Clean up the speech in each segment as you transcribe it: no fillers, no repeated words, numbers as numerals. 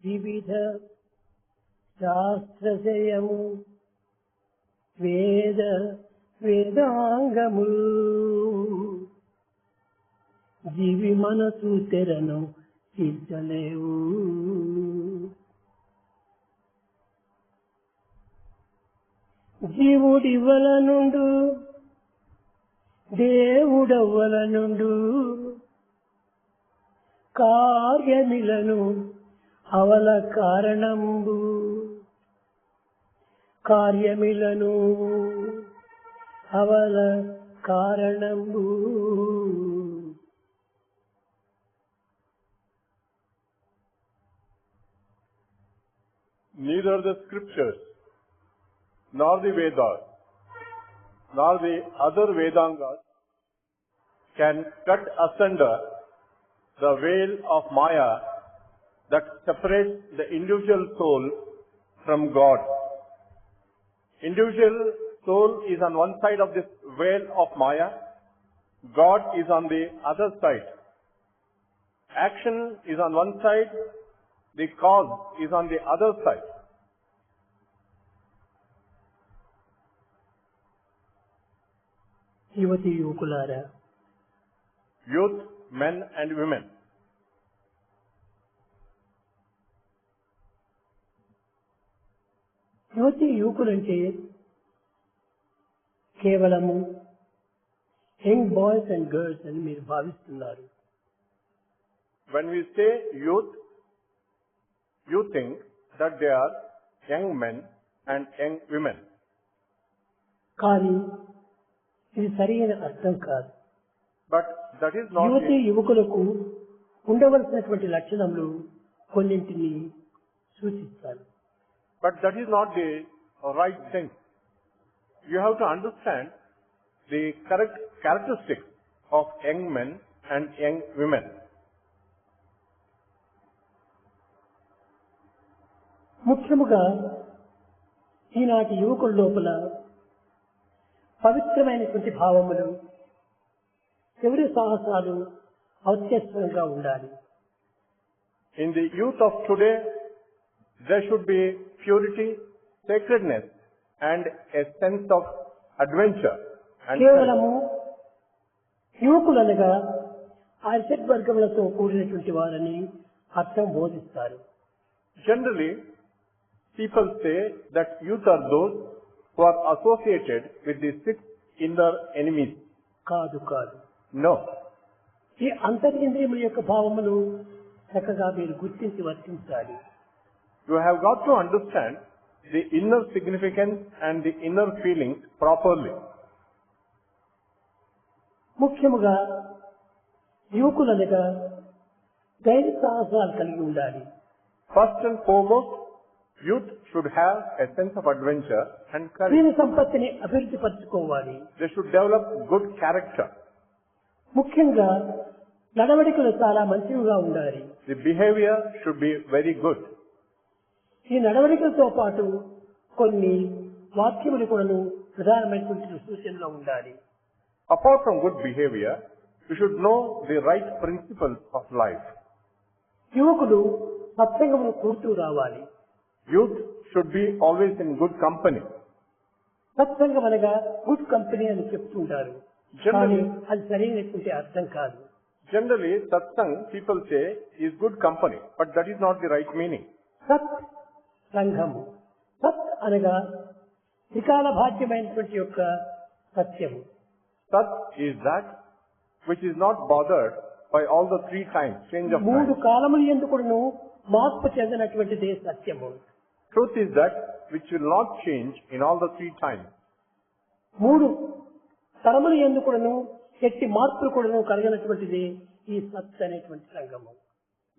వివిధ శాస్త్రజయము వేద వేదాంగము జీవి మనసు తెరను తీర్చలేవు. జీవుడివల నుండు దేవుడవల నుండు కార్యమిలను అవల కారణంబు కార్యమిలను అవల కారణంబు. Neither the scriptures, nor the Vedas, nor the other Vedangas can cut asunder the veil of Maya that separates the individual soul from God. Individual soul is on one side of this veil of Maya, God is on the other side. Action is on one side, the cause is on the other side. యువతి యువకులారా, Youth, men and women, యువతి యువకులంటే కేవలము young boys and girls అని మీరు భావిస్తున్నారు. when we say youth, you think that they are young men and young women. కానీ ఇది సరైన అర్థం కాదు. But that is not యువతి యువకులకు ఉండవలసినటువంటి లక్షణములు కొన్నింటిని సూచిస్తాను. But that is not the right thing. You have to understand the correct characteristics of young men and young women. ముఖ్యముగా ఈనాటి యువకుల లోపల పవిత్రమైనటువంటి భావములు, శౌర్య సాహసాలు ఔత్యస్వంగా ఉండాలి. In the youth of today, there should be purity, sacredness, and a sense of adventure. And కేవలము యువకులనగా ఆ షడ్వర్గములతో కూడినటువంటి వారని అర్థం బోధిస్తారు. generally, people say that youth are those who are associated with the six inner enemies. కాదు కాదు. No. ఈ అంతరింద్రియముల యొక్క భావములు చక్కగా మీరు గుర్తించి వర్తించాలి. You have got to understand the inner significance and the inner feelings properly. ముఖ్యముగా యువకులనగా ధైర్య సాహసాలు కలిగి ఉండాలి. First and foremost, youth should have a sense of adventure and courage. దీని సంపత్తిని అభివృద్ధి పరచుకోవాలి. They should develop good character. ముఖ్యంగా నడవడికలు చాలా మంచివిగా ఉండాలి. The behavior should be very good. ఈ నడవడికలతో పాటు కొన్ని వాక్యములు కూడాను ప్రధానమైనటువంటి సూచనలో ఉండాలి. Apart from good behavior, you should know the right principles of life. యువకులు సత్సంగమును కూడుతూ రావాలి. Youth should be always in good company. సత్సంగం అనగా గుడ్ కంపెనీ అని చెప్తుంటారు. కానీ అది సరైనటువంటి అర్థం కాదు. Generally, satsang, people say, is good company, but that is not the right meaning. సత్ సంఘము. సత్ అనగా త్రికాల భాగ్యమైనటువంటి యొక్క సత్యము. Sat is that which is not bothered by all the three times, change of మూడు time. కాలములు ఎందుకును మార్పు చెందినటువంటిదే సత్యము. Truth is that which will not change in all the three times. మూడు తరములు ఎందుకును ఎట్టి మార్పులు కూడాను కలిగినటువంటిది ఈ సత్ అనేటువంటి సంఘము.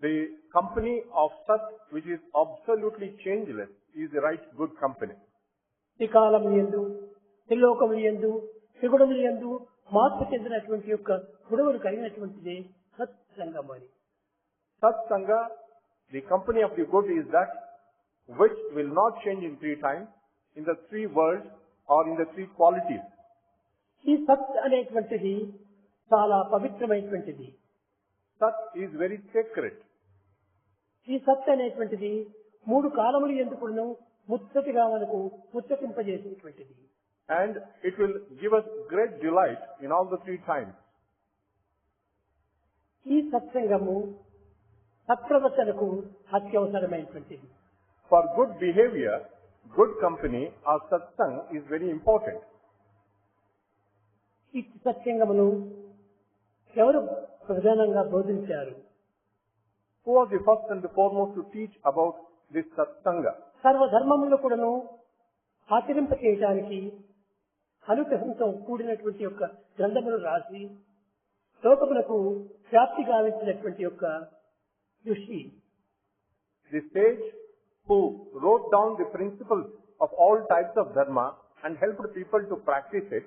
The company of Sat, which is absolutely changeless, is the right good company. ఈ కాలములు ఎందు త్రిలోకములు ఎందు త్రిగుణములు ఎందు మార్పు చెందినటువంటి యొక్క గుణములు కలిగినటువంటిది సత్ సంఘం అని. Sat Sangha, the company of the good, is that which will not change in three times, in the three worlds or in the three qualities. ఈ సత్ అనేటువంటిది చాలా పవిత్రమైనటువంటిది. Sat is very sacred. ఈ సత్ అనేటువంటిది మూడు కాలములు ఎందుకును ముచ్చటిగా మనకు ముచ్చటింపజేసేటువంటిది. And it will give us great delight in all the three times. ఈ సత్సంగము సత్ప్రవర్తనకు అత్యవసరమైనటువంటిది. For good behavior, good company or satsang is very important. ఈ సత్సంగమును ఎవరు ప్రధానంగా బోధించారు? Who was the first and the foremost to teach about this satsanga? సర్వధర్మములు కూడాను ఆచరింప చేయడానికి అనుగ్రహంతో కూడినటువంటి యొక్క గ్రంథములు రాసి లోకములకు వ్యాప్తి గావించినటువంటి యొక్క ఋషి. The sage who wrote down the principles of all types of dharma and helped people to practice it.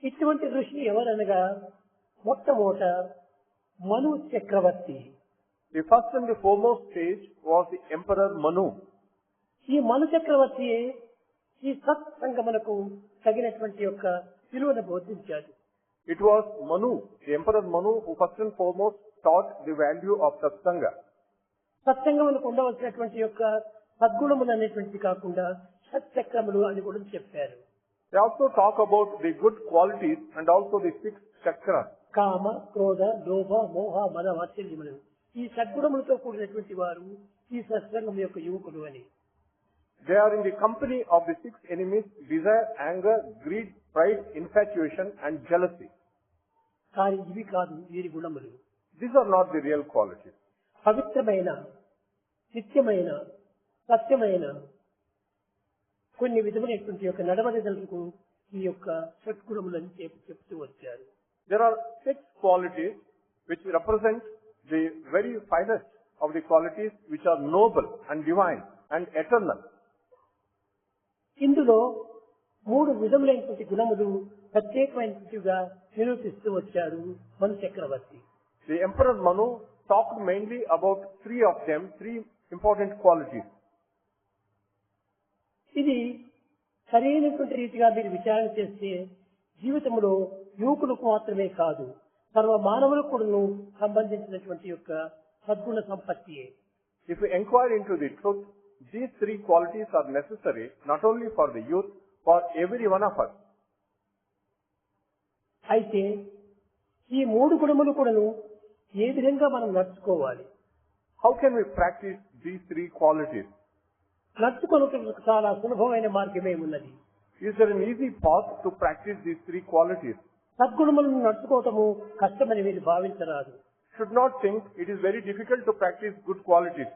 ఇటువంటి ఋషి ఎవరనగా మొట్టమొదట మను చక్రవర్తి. The first and the foremost sage was the Emperor Manu. ఈ మను చక్రవర్తి ఈ సత్సంగమునకు తగినటువంటి యొక్క విలువను బోధించాడు. It was Manu, the Emperor Manu, who first and foremost taught the value of satsanga. సత్సంగమునకు ఉండవలసినటువంటి యొక్క సద్గుణములు అనేటువంటివి కాకుండా షట్చక్రములు అని కూడా చెప్పారు. They also talk about the good qualities and also the 6 chakras. కామ, క్రోధ, లోభ, మోహ, మద, మాత్సర్యములు ఈ సద్గుణములతో కూడినటువంటి వారు ఈ సత్సంగం యొక్క యువకులు అని. They are in the company of the 6 enemies: desire, anger, greed, pride, infatuation and jealousy. కానీ ఇవి కాదు వీరి గుణములు. These are not the real qualities. పవిత్రమైన, నిత్యమైన, సత్యమైన కొన్ని విధమైనటువంటి యొక్క నడవడిదలకు ఈ యొక్క సద్గుణములని చెప్తూ వచ్చారు. There are 6 qualities which represent the very finest of the qualities which are noble and divine and eternal. ఇందులో 3 విధములైనటువంటి గుణములు ప్రత్యేకమైనటువంటివిగా నిరూపిస్తూ వచ్చారు మను చక్రవర్తి. The Emperor Manu talked mainly about 3 of them, 3 important qualities. ఇది సరైనటువంటి రీతిగా మీరు విచారణ చేస్తే జీవితంలో యువకులకు మాత్రమే కాదు సర్వ మానవులకు కూడా సంబంధించినటువంటి యొక్క సద్గుణ సంపత్తియే. If we inquire into the truth, these 3 qualities are necessary not only for the youth, for every one of us. అయితే ఈ 3 గుణములు కూడాను ఏ విధంగా మనం నడుచుకోవాలి? How can we practice these 3 qualities? నడుచుకోవడానికి చాలా సులభమైన మార్గమే ఉన్నది. Is there an easy path to practice these 3 qualities? సద్గుణములను నడుచుకోవటము కష్టమని మీరు భావించరాదు. Should not think it is very difficult to practice good qualities.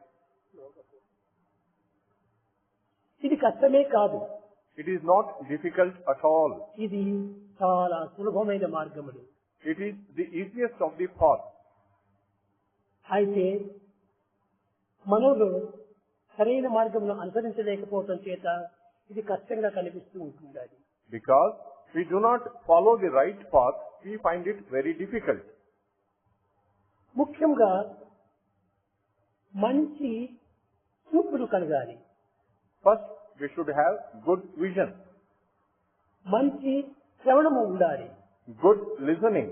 ఇది కష్టమే కాదు. It is not difficult at all. ఇది చాలా సులభమైన మార్గములు. It is the easiest of the path. అయితే మనలో సరైన మార్గమును అనుసరించలేకపోవటం చేత ఇది కష్టంగా కనిపిస్తూ ఉంటుంది. Because we do not follow the right path, we find it very difficult. ముఖ్యంగా మంచి చూపులు కలగాలి. First, we should have good vision, మంచి శ్రవణము ఉండాలి. good listening,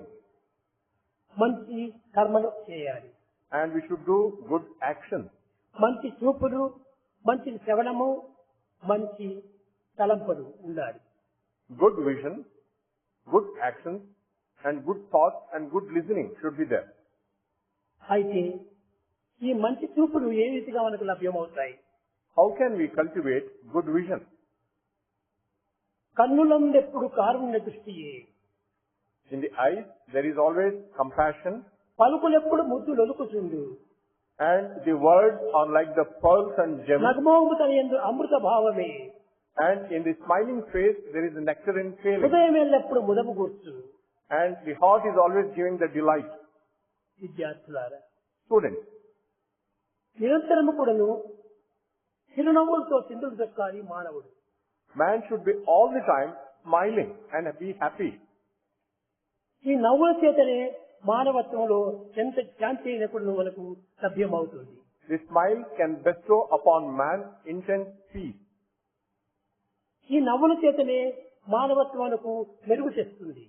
మంచి కర్మలు చేయాలి. and we should do good action. మంచి చూపులు, మంచి శ్రవణము, మంచి తలంపులు ఉండాలి. Good vision, good actions, and good thoughts and good listening should be there. అయితే ఈ మంచి చూపులు ఏ రీతిగా మనకు లభ్యమవుతాయి? How can we cultivate good vision? కన్నులందెప్పుడు Karunya దృష్టియే. In the eyes, there is always compassion, పలుకులెప్పుడు ముద్దు లొలుకుచుండు. and the words are like the pearls and gems, నగ్మోముతయందు అమృత భావమే. and in the smiling face there is a nectarine feeling, హృదయం ఎల్లప్పుడు ముదము కూర్చు. and the heart is always giving the delight. విద్యార్థులారా, Students, నిరంతరము కూడాను చిరునవ్వులతో చిందులు దొక్కాలి మానవుడు. man should be all the time smiling and be happy. ఈ నవ్వుల చేతనే మానవత్వంలో ఎంత శాంతి అయినప్పుడు మనకు లభ్యమవుతుంది. The smile can bestow upon man intense peace. ఈ నవ్వుల చేతనే మానవత్వానికి మెరుగు తెస్తుంది.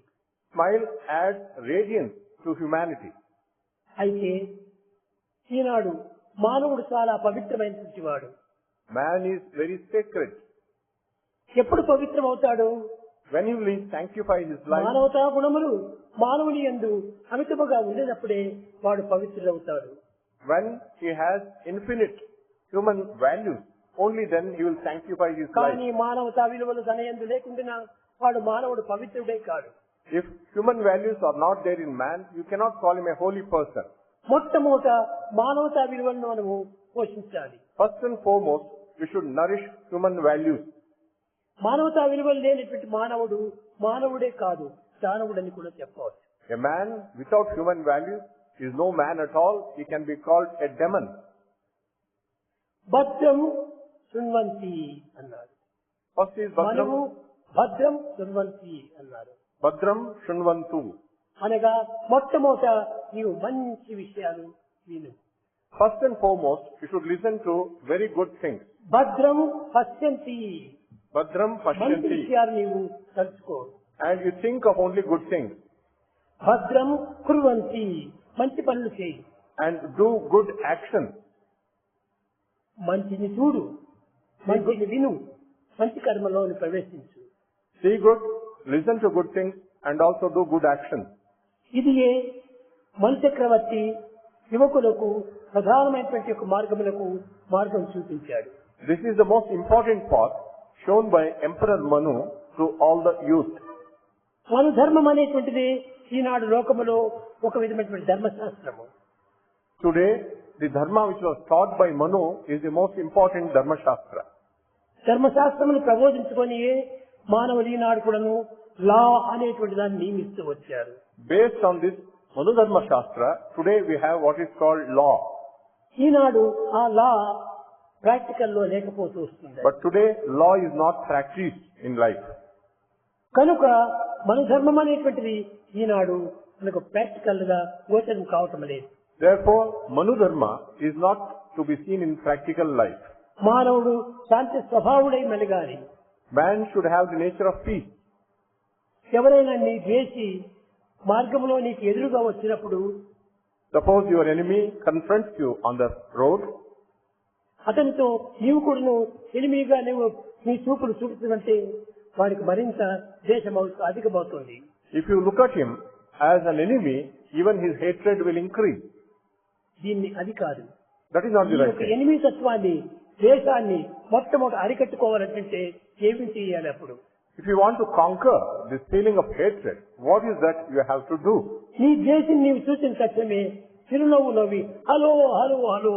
Smile adds radiance to humanity. అయితే ఈనాడు మానవుడు చాలా పవిత్రమైనటువంటి వాడు. Man is very sacred. ఎప్పుడు పవిత్రం అవుతాడు? When he will sanctify his life, మానవతా గుణములు మానవుని యందు అమితముగా ఉండేటప్పుడే వాడు పవిత్రుడవుతాడు. when he has infinite human values, only then he will sanctify his life. కానీ మానవతా విలువలు తన యందు లేకుండా వాడు మానవుడు పవిత్రుడే కాడు. If human values are not there in man, you cannot call him a holy person. మొట్టమొదట మానవతా విలువలను మనము పోషించాలి. First and foremost, we should nourish human values. మానవతా విలువలు లేనటువంటి మానవుడు మానవుడే కాదు, దానవుడని కూడా చెప్పవచ్చు. A man without human values is no man at all. He can be called a demon. భద్రం శృణ్వంతి అన్నాడు. First is మనము Badram, భద్రం శృణ్వంతి అన్నారు. Badram Shunvantu. అనగా మొట్టమొదట నీవు మంచి విషయాలు విను. First and foremost, you should listen to very good things. భద్రం పశ్యంతి, Badram మంచి Pashyanti. విషయాలు నీవు తలుచుకో. And you think of only good things. భద్రం కుర్వంతి, మంచి పనులు చేయి. And do good actions. మంచిని చూడు, మంచిని విను, మంచి కర్మలో ప్రవేశించు. See good, listen to good things, and also do good actions. ఇది మను చక్రవర్తి యువకులకు ప్రధానమైనటువంటి ఒక మార్గం చూపించాడు. This is the most important path shown by Emperor Manu to all the youth. మను ధర్మం అనేటువంటిది ఈనాడు లోకములో ఒక విధమైనటువంటి ధర్మశాస్త్రము. Today, the dharma which was taught by Manu is the most important dharma shastra. ధర్మశాస్త్రమును ప్రబోధించుకొని మానవులు ఈనాడు కూడాను లా అనేటువంటి దాన్ని నియమిస్తూ వచ్చారు. Based on this Manu Dharma Shastra, today we have what is called law. ఈనాడు ఆ లా ప్రాక్టికల్ లో లేకపోతూ వస్తుంది. But today, law is not practiced in life. కనుక మన ధర్మం అనేటువంటిది ఈనాడు మనకు ప్రాక్టికల్ గా గోచరం కావటం లేదు. Therefore, Manu Dharma is not to be seen in practical life. మానవుడు శాంతి స్వభావుడై మెలగాలి. Man should have the nature of peace. ఎవరైనా నీ ద్వేషి మార్గంలో నీకు ఎదురుగా వచ్చినప్పుడు, Suppose your enemy confronts you on the road, అతనితో నీవు కూడా ఎనిమిగా నువ్వు నీ చూపులు చూపుతుందంటే వారికి మరింత ద్వేషం అధికమవుతుంది. if you look at him as an enemy, even his hatred will increase. దీన్ని అది కాదు. That is not the right thing. ఎనిమిది తత్వాన్ని, ద్వేషాన్ని మొట్టమొదటి అరికట్టుకోవాలంటే ఏమి చేయాలి? అప్పుడు If you want to conquer this feeling of hatred, what is that you have to do? నీ ద్వేషం నీవు చూసిన తక్షణమే చిరునవ్వు నవ్వి హలో హలో హలో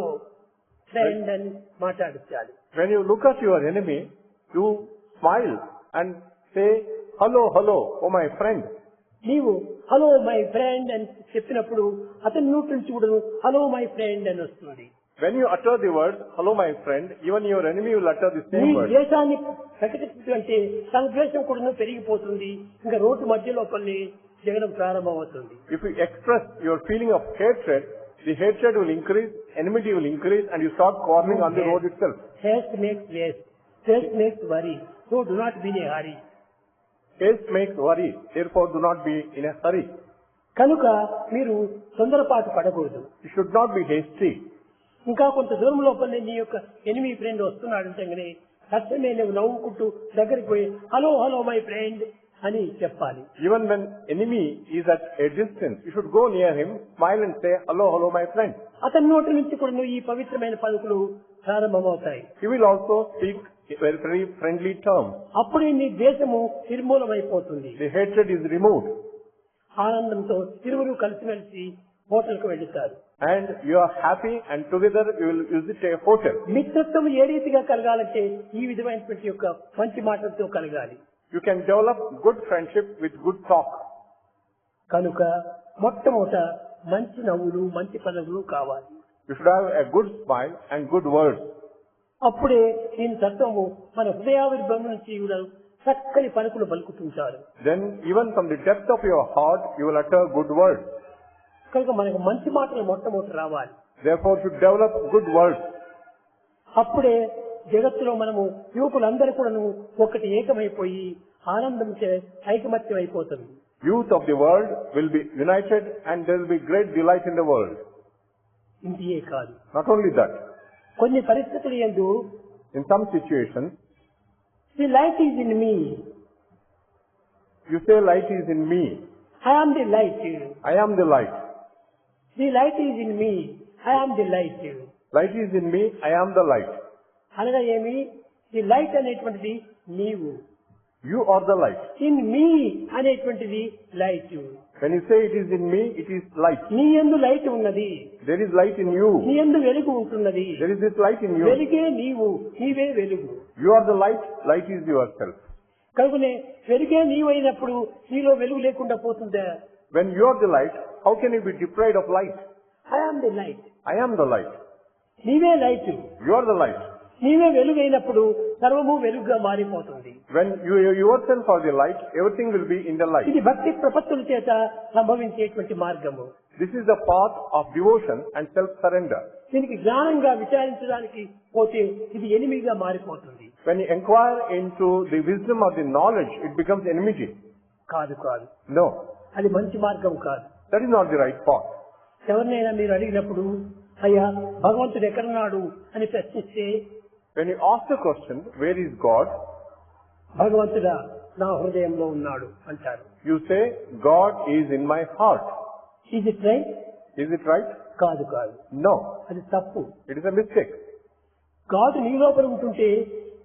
ఫ్రెండ్ అని మాట్లాడించాలి. When you look at your enemy, you smile and say, hello, hello, oh my friend. నీవు hello my friend అని చెప్పినప్పుడు అతని నోటి నుంచి కూడా హలో మై ఫ్రెండ్ అని వస్తుంది. When you utter the word, hello my friend, even your enemy will utter the నీ same word. ద్వేషాన్ని ప్రకటించే తన ద్వేషం కూడా పెరిగిపోతుంది. ఇంకా రోడ్డు మధ్యలో కొన్ని జగడం ప్రారంభమవుతుంది. If you express your feeling of hatred, the hatred will increase, enmity will increase, and you start quarreling on the road itself. Haste makes waste, haste makes worry, so do not be in a hurry. Haste makes worry, therefore do not be in a hurry. కనుక మీరు తొందరపాటు పడకూడదు. You should not be hasty. ఇంకా కొంత దూరం లోపలనే నీ యొక్క ఎనిమి ఫ్రెండ్ వస్తున్నాడు అంటే తక్షణమే నువ్వు నవ్వుకుంటూ దగ్గరికి పోయి హలో హలో మై ఫ్రెండ్ అని చెప్పాలి. Even when enemy is at a distance, you should go near him, smile and say, hello, hello my friend. అతని నోటి నుంచి కూడా నువ్వు ఈ పవిత్రమైన పలుకులు ప్రారంభమవుతాయి. He will also speak very, very friendly terms. అప్పుడే నీ ద్వేషము నిర్మూలమైపోతుంది. The hatred is removed. ఆనందంతో ఇరువురు కలిసిమెలిసి హోటల్కు వెళ్తారు. And you are happy and together you will visit a hotel. మిత్రత్వం ఏ రీతిగా కలగాలంటే ఈ విధమైనటువంటి యొక్క మంచి మాటలతో కలగాలి. You can develop good friendship with good talk. కనుక మొట్టమొదట మంచి నవ్వులు, మంచి పదవులు కావాలి. You should have a good smile and good words. అప్పుడే దీని తత్వము మన హృదయావిర్భవం నుంచి కూడా చక్కని పలుకులు పలుకుతుంటారు. Then even from the depth of your heart you will utter good words. కనుక మనకు మంచి మాటలు మొట్టమొదటి రావాలి. Therefore you should develop good words. అప్పుడే జగత్తులో మనము యువకులందరూ కూడా ఒకటి ఏకమైపోయి ఆనందం ఐకమత్యం అయిపోతుంది. Youth of the world will be united and there will be great delight in the world. ఇంటియే కాదు. Not only that, కొన్ని పరిస్థితులు యందు in some situations, the light is in me, you say light is in me. I am the light. I am the light. The light is in me, I am the light. Light is in me. I am the light. అనగా ఏమి? The light అనేటువంటిది నీవు, You are the light. In me అనేటువంటిది light. When you say it is in me, it is light. నీ యందు light ఉన్నది, There is light in you. నీ యందు వెలుగు ఉంటున్నది. There is this light in you. వెలుగే నీవు, నీవే వెలుగు. You are the light. Light is yourself. కనుకనే వెలుగే నీవైనప్పుడు నీలో వెలుగు లేకుండా పోతుందా? When you are the light, how can you be deprived of light? I am the light. I am the light. నీవే light. You are the light. నీవే వెలుగైనప్పుడు సర్వము వెలుగుగా మారిపోతుంది. When you yourself are the light, everything will be in the light. ఇది భక్తి ప్రపత్తుల చేత సంభవించేటువంటి మార్గము. This is the path of devotion and self-surrender. దీనికి జ్ఞానంగా విచారించడానికి పోతే ఇది ఎనిమిదిగా మారిపోతుంది. When you inquire into the wisdom of the knowledge, it becomes enmity. కాదు కాదు, No, అది మంచి మార్గం కాదు. that is not the right path. ఎవరినైనా మీరు అడిగినప్పుడు అయ్యా భగవంతుడు ఎక్కడున్నాడు అని ప్రశ్నిస్తే, When you ask the question, where is God? భగవంతుడా నా హృదయంలో ఉన్నాడు అంటారు. You say, God is in my heart. Is it right? Is it right? కాదు కాదు, No, అది తప్పు. it is a mistake. గాడు నీ లోపల ఉంటుంటే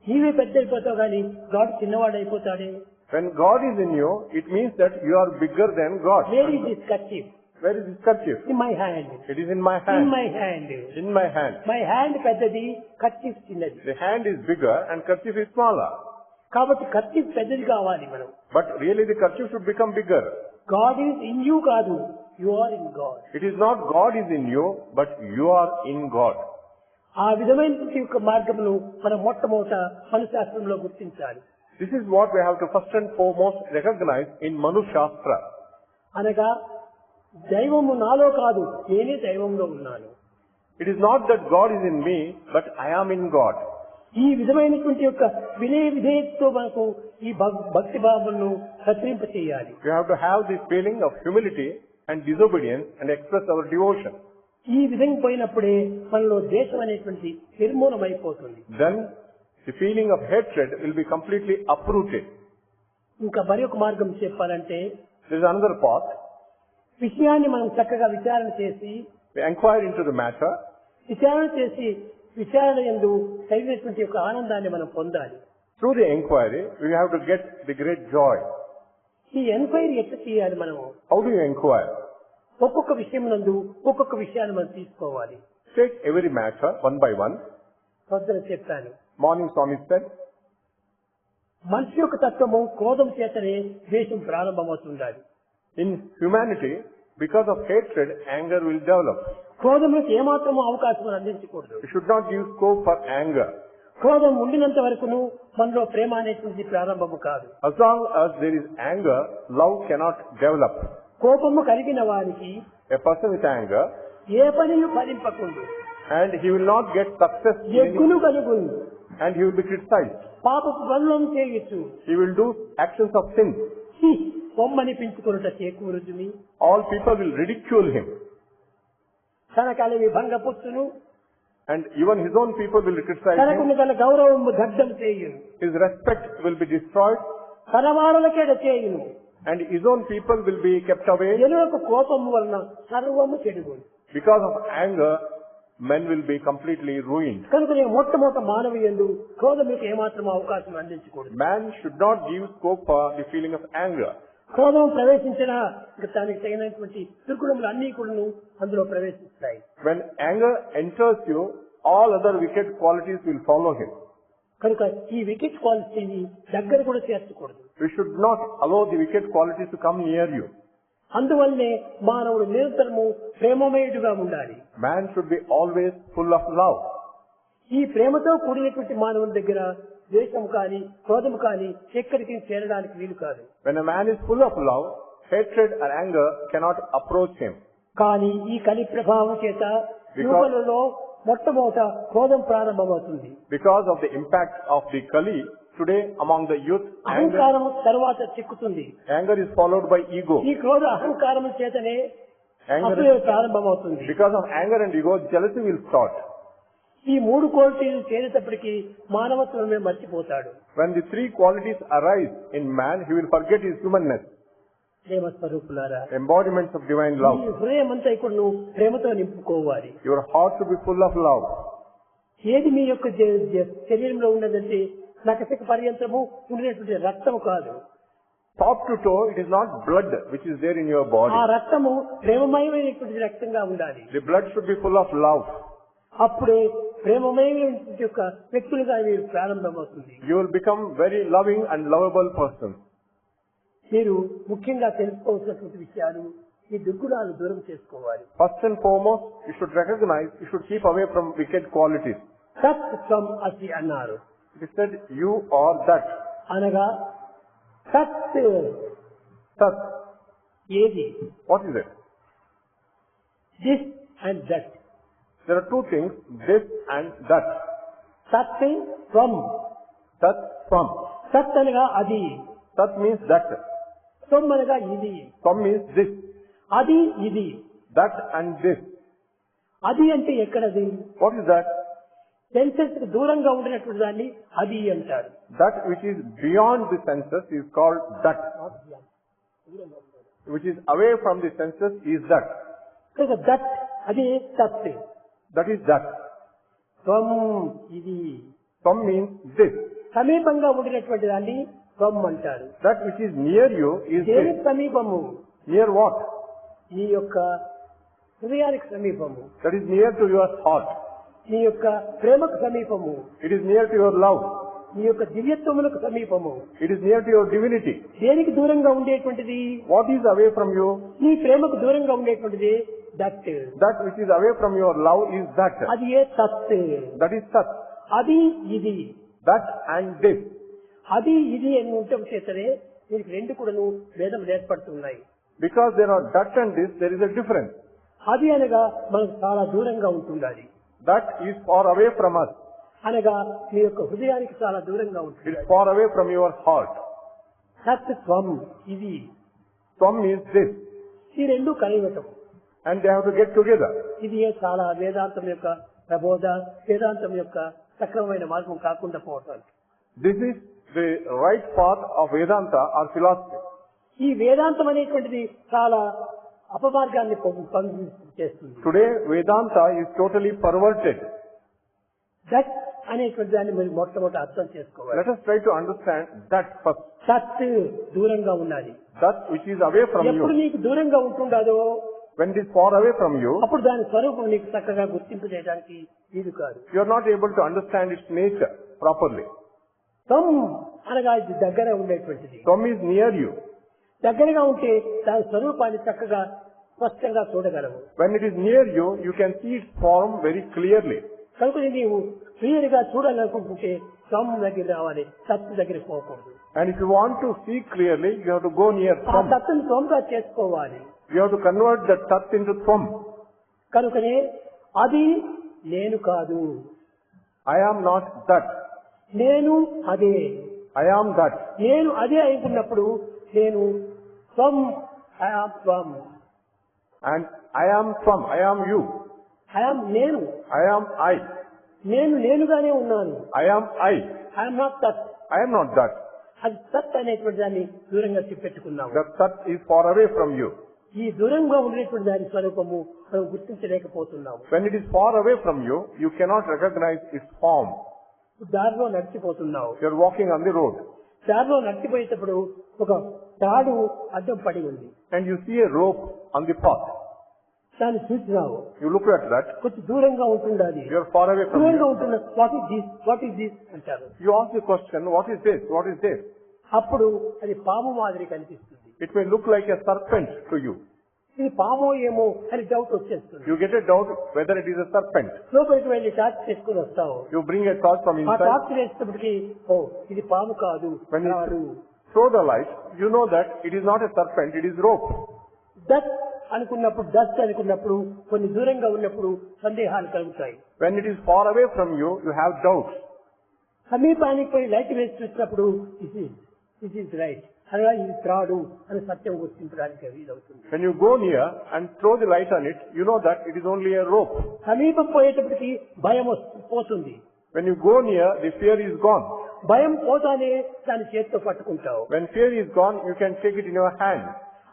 నీవే పెద్ద అయిపోతావు కానీ గాడు చిన్నవాడు అయిపోతాడే. When God is in you, it means that you are bigger than God. Where is this kerchief? Where is this kerchief? In my hand. It is in my in hand. My hand. In my hand. My hand పెద్దది, kerchief చిన్నది. The hand is bigger and kerchief is smaller. కాబట్టి kerchief పెద్దది కావాలి మనం. But really the kerchief should become bigger. God is in you కాదు, you are in God. It is not God is in you, but you are in God. ఆ విధమైనటువంటి యొక్క మార్గమును మనం మొట్టమొదట మనశాస్త్రంలో గుర్తించాలి. This is what we have to first and foremost recognize in Manu Shastra. అనగా దైవము నాలో కాదు, నేనే దైవంలో ఉన్నాను. It is not that God is in me, but I am in God. ఈ విధమైనటువంటి యొక్క వినయ విధేయతతో మనకు ఈ భక్తి భావనను ప్రచురింప చేయాలి. We have to have this feeling of humility and disobedience and express our devotion. ఈ విధంగా పోయినప్పుడే మనలో దేశం అనేటువంటి నిర్మూలమైపోతుంది. Then the feeling of hatred will be completely uprooted. ఇంకా మరి ఒక మార్గం చెప్పాలంటే, There is another path. విషయాన్ని మనం చక్కగా విచారణ చేసి, We inquire into the matter. విచారణ యందు కలిగినటువంటి యొక్క ఆనందాన్ని మనం పొందాలి. Through the inquiry, we have to get the great joy. ఈ ఎంక్వైరీ ఎట్లా చేయాలి? మనము How do you inquire? ఒక్కొక్క విషయం నందు ఒక్కొక్క విషయాన్ని మనం తీసుకోవాలి. Take every matter one by one. పొద్దున చెప్పాను, Morning Swami said, మనిషి యొక్క తత్వము క్రోధం చేతనే ద్వేషం ప్రారంభమవుతుండాలి. in humanity, because of hatred, anger will develop. క్రోధములకు ఏమాత్రము అవకాశం అందించకూడదు. We should not give scope for anger. క్రోధం ఉండినంత వరకును మనలో ప్రేమ అనేటువంటిది ప్రారంభము కాదు. As long as there is anger, love cannot develop. కోపము కలిగిన వారికి A person with anger, A పనియు ఫలింపకుండు, and he will not get success in any, ఎగ్గును కలుగును, and he will be criticized. పాపపు పనులను చేయొచ్చు, He will do actions of sin. బొమ్మనిపించుకున్నట చేకూరుజుమి. All people will ridicule him, తన కలివి భంగపుచ్చును, and even his own people will criticize తనకున్న him. తన గౌరవము దగ్ధం చేయును, His respect will be destroyed, తన వారలకేడ చేయును. and his own people will be kept away. ఎనులకు కోపము వలన సర్వము చెడుగును. Because of anger, men will be completely ruined. కనుకనే మొట్టమొదట మానవ యందు క్రోధములకు ఏమాత్రం అవకాశం అందించకూడదు. Man should not give scope for the feeling of anger. క్రోధం ప్రవేశించినా ఇంకా దానికి తగినటువంటి దుర్గుణములు అన్ని కూడా అందులో ప్రవేశిస్తాయి. When anger enters you, all other wicked qualities will follow him. కనుక ఈ వికెట్ క్వాలిటీని దగ్గర కూడా చేర్చకూడదు. We should not allow the wicked qualities to come near you. అందువల్లనే మానవుడు నిరంతరము ప్రేమమయుడుగా ఉండాలి. Man should be always full of love. ఈ ప్రేమతో కూడినటువంటి మానవుని దగ్గర ద్వేషం కానీ క్రోధం కానీ ఎక్కడికి చేరడానికి వీలు కాదు. When a man is full of love, hatred or anger cannot approach him. కానీ ఈ కలి ప్రభావం చేత యువకులలో మొట్టమొదట క్రోధం ప్రారంభమవుతుంది. Because of the impact of the Kali, today among the youth, అహంకారం తర్వాత చిక్కుతుంది. anger is followed by ego. ఈ క్రోధ అహంకారం చేతనే అప్పుడే ప్రారంభమవుతుంది. Because of anger and ego, jealousy will start. ఈ మూడు క్వాలిటీలు చేరేటప్పటికి మానవత్వమే మర్చిపోతాడు. When the three qualities arise in man, he will forget his humanness. ప్రేమ స్వరూపులారా, Embodiments of divine ఈ love. హృదయం అంతా ఇక్కడ నువ్వు ప్రేమతో నింపుకోవాలి. Your heart should be full of love. ఏది మీ యొక్క శరీరంలో ఉన్నదంటే నకసిక పర్యంతము ఉండేటువంటి రక్తము కాదు. Top to toe, it is not blood which is there in your body. ఆ రక్తము ప్రేమమయమైనటువంటి రక్తంగా ఉండాలి. The blood should be full of love. అప్పుడే ప్రేమమయమైనటువంటి యొక్క వ్యక్తులుగా మీరు ప్రారంభమవుతుంది. You will become very loving and lovable person. మీరు ముఖ్యంగా తెలుసుకోవాల్సినటువంటి విషయాలు ఈ దుర్గుణాలు దూరం చేసుకోవాలి. First and foremost, you should recognize, you should keep away from wicked qualities. సత్ త్వం అసి అన్నారు. It is said, you are that. అనగా సత్ Sat. ఏది, What is it? This and that. There are two things, this and that. సత్ త్వం. Sat, from. సత్ అనగా అది, Sat means that. త్వం అనగా ఇది, From means this. అది ఇది. That and this. అది అంటే ఎక్కడది? What is that? సెన్సెస్ కు దూరంగా ఉండినటువంటి దాన్ని అది అంటారు. That which is beyond the senses is called that. Which is away from the senses is that. That అది సత్. That is that. త్వం ఇది. From means this. సమీపంగా ఉండినటువంటి దాన్ని త్వం అంటారు. That which is near you is దేని this. సమీపము? Near what? నీ యొక్క హృదయానికి సమీపము, That is near to your heart. నీ యొక్క ప్రేమకు సమీపము, It is near to your love. నీ యొక్క దివ్యత్వములకు సమీపము. It is near to your divinity. దేనికి దూరంగా ఉండేటువంటిది? What is away from you? నీ ప్రేమకు దూరంగా ఉండేటువంటిది that. That which is away from your love is that. అది ఏ సత్. That is Sat. అది ఇది. That and this. అది ఇది అని ఉండటం చేతనే దీనికి రెండు కూడాను భేదములు ఏర్పడుతున్నాయి. Because there are that and this, there is a difference. అది అనగా మనకు చాలా దూరంగా ఉంటుండాలి. That is far away from us. అనగా మీ యొక్క హృదయానికి చాలా దూరంగా It ఉంటుంది. is far away from your heart. సత్ త్వం ఇది. From means this. ఈ రెండు కలిగటం. And they have to get together. ఇది చాలా వేదాంతం యొక్క ప్రబోధ, వేదాంతం యొక్క సక్రమమైన మార్గం కాకుండా పోవటం. This is the right path of Vedanta or philosophy. ఈ వేదాంతం అనేటువంటిది చాలా అపమార్గాన్ని చేస్తుంది. Today, Vedanta is totally perverted. That అనేటువంటి దాన్ని మీరు మొట్టమొదటి అర్థం చేసుకోవాలి. Let us try to understand that first. సత్ దూరంగా ఉన్నది. That which is away from ఎప్పుడు you. నీకు దూరంగా ఉంటుండదో When it is far away from you, అప్పుడు దాని స్వరూపం నీకు చక్కగా గుర్తింపు చేయడానికి వీలు కాదు. you are not able to understand its nature properly. త్వం అనగా ఇది దగ్గర ఉండేటువంటిది. From is near you. దగ్గరగా ఉంటే దాని స్వరూపాన్ని చక్కగా స్పష్టంగా చూడగలవు. When it is near you, you can see its form very clearly. కనుక నీవు క్లియర్ గా చూడాలనుకుంటుంటే త్వం దగ్గర రావాలి, సత్తు దగ్గర పోకూడదు. And if you want to see clearly, you have to go near ఆ Thum. సత్తును త్వంగా చేసుకోవాలి. You have to convert that Tat into Thum. కనుకనే అది నేను కాదు, I am not that. నేను అదే. I am that. నేను అదే అనుకున్నప్పుడు నేను త్వం, ఐ ఆమ్ త్వం. And I am Thum. I am you. I am నేను. I am I. నేను నేనుగానే ఉన్నాను. I am I. I'm not సత్. I am not that. అది సత్ అనేటువంటి దాన్ని దూరంగా పెట్టుకున్నాము. The Tat is far away from you. ఈ దూరంగా ఉండేటువంటి దాని స్వరూపము మనం గుర్తించలేకపోతున్నాము. When it is far away from you, you cannot recognize its form. దారిలో నడిచిపోతున్నావు. You are walking on the road దారిలో నడిచిపోయేటప్పుడు ఒక తాడు అడ్డం పడి ఉంది. and you see a rope on the path. దాన్ని చూసినావు. You look at that. కొంచెం దూరంగా ఉంటుండాలి. You are far away from దూరంగా you. ఉంటున్న what is this, what is this అంటారు. You ask the question, what is this? What is this? అప్పుడు అది పాము మాదిరి కనిపిస్తుంది. It may look like a serpent to you. ఇది పామో ఏమో అని డౌట్ వచ్చేస్తుంది. You get a doubt whether it is a serpent. లోపలికి వెళ్ళి టార్చ్ చేసుకుని వస్తావు. You bring a torch from ఆ inside. టార్చ్ వేసేటప్పటికి ఓ ఇది పాము కాదు, When రాడు. you throw the light, you know that it is not a serpent, it is rope. That అనుకున్నప్పుడు, డస్ట్ అనుకున్నప్పుడు, కొన్ని దూరంగా ఉన్నప్పుడు సందేహాలు కలుగుతాయి. When it is far away from you, you have doubts. సమీపానికి పోయి లైట్ వేసి చూసినప్పుడు దిస్ ఈజ్ రైట్, అనగా ఇది త్రాడు అని సత్యం గుర్తించడానికి వీలవుతుంది. When you go near and throw the light on it, you know that it is only a rope. సమీపం పోయేటప్పటికి భయం పోతుంది. When you go near, the fear is gone. భయం పోతానే దాని చేతితో పట్టుకుంటావు. When fear is gone, you can take it in your hand.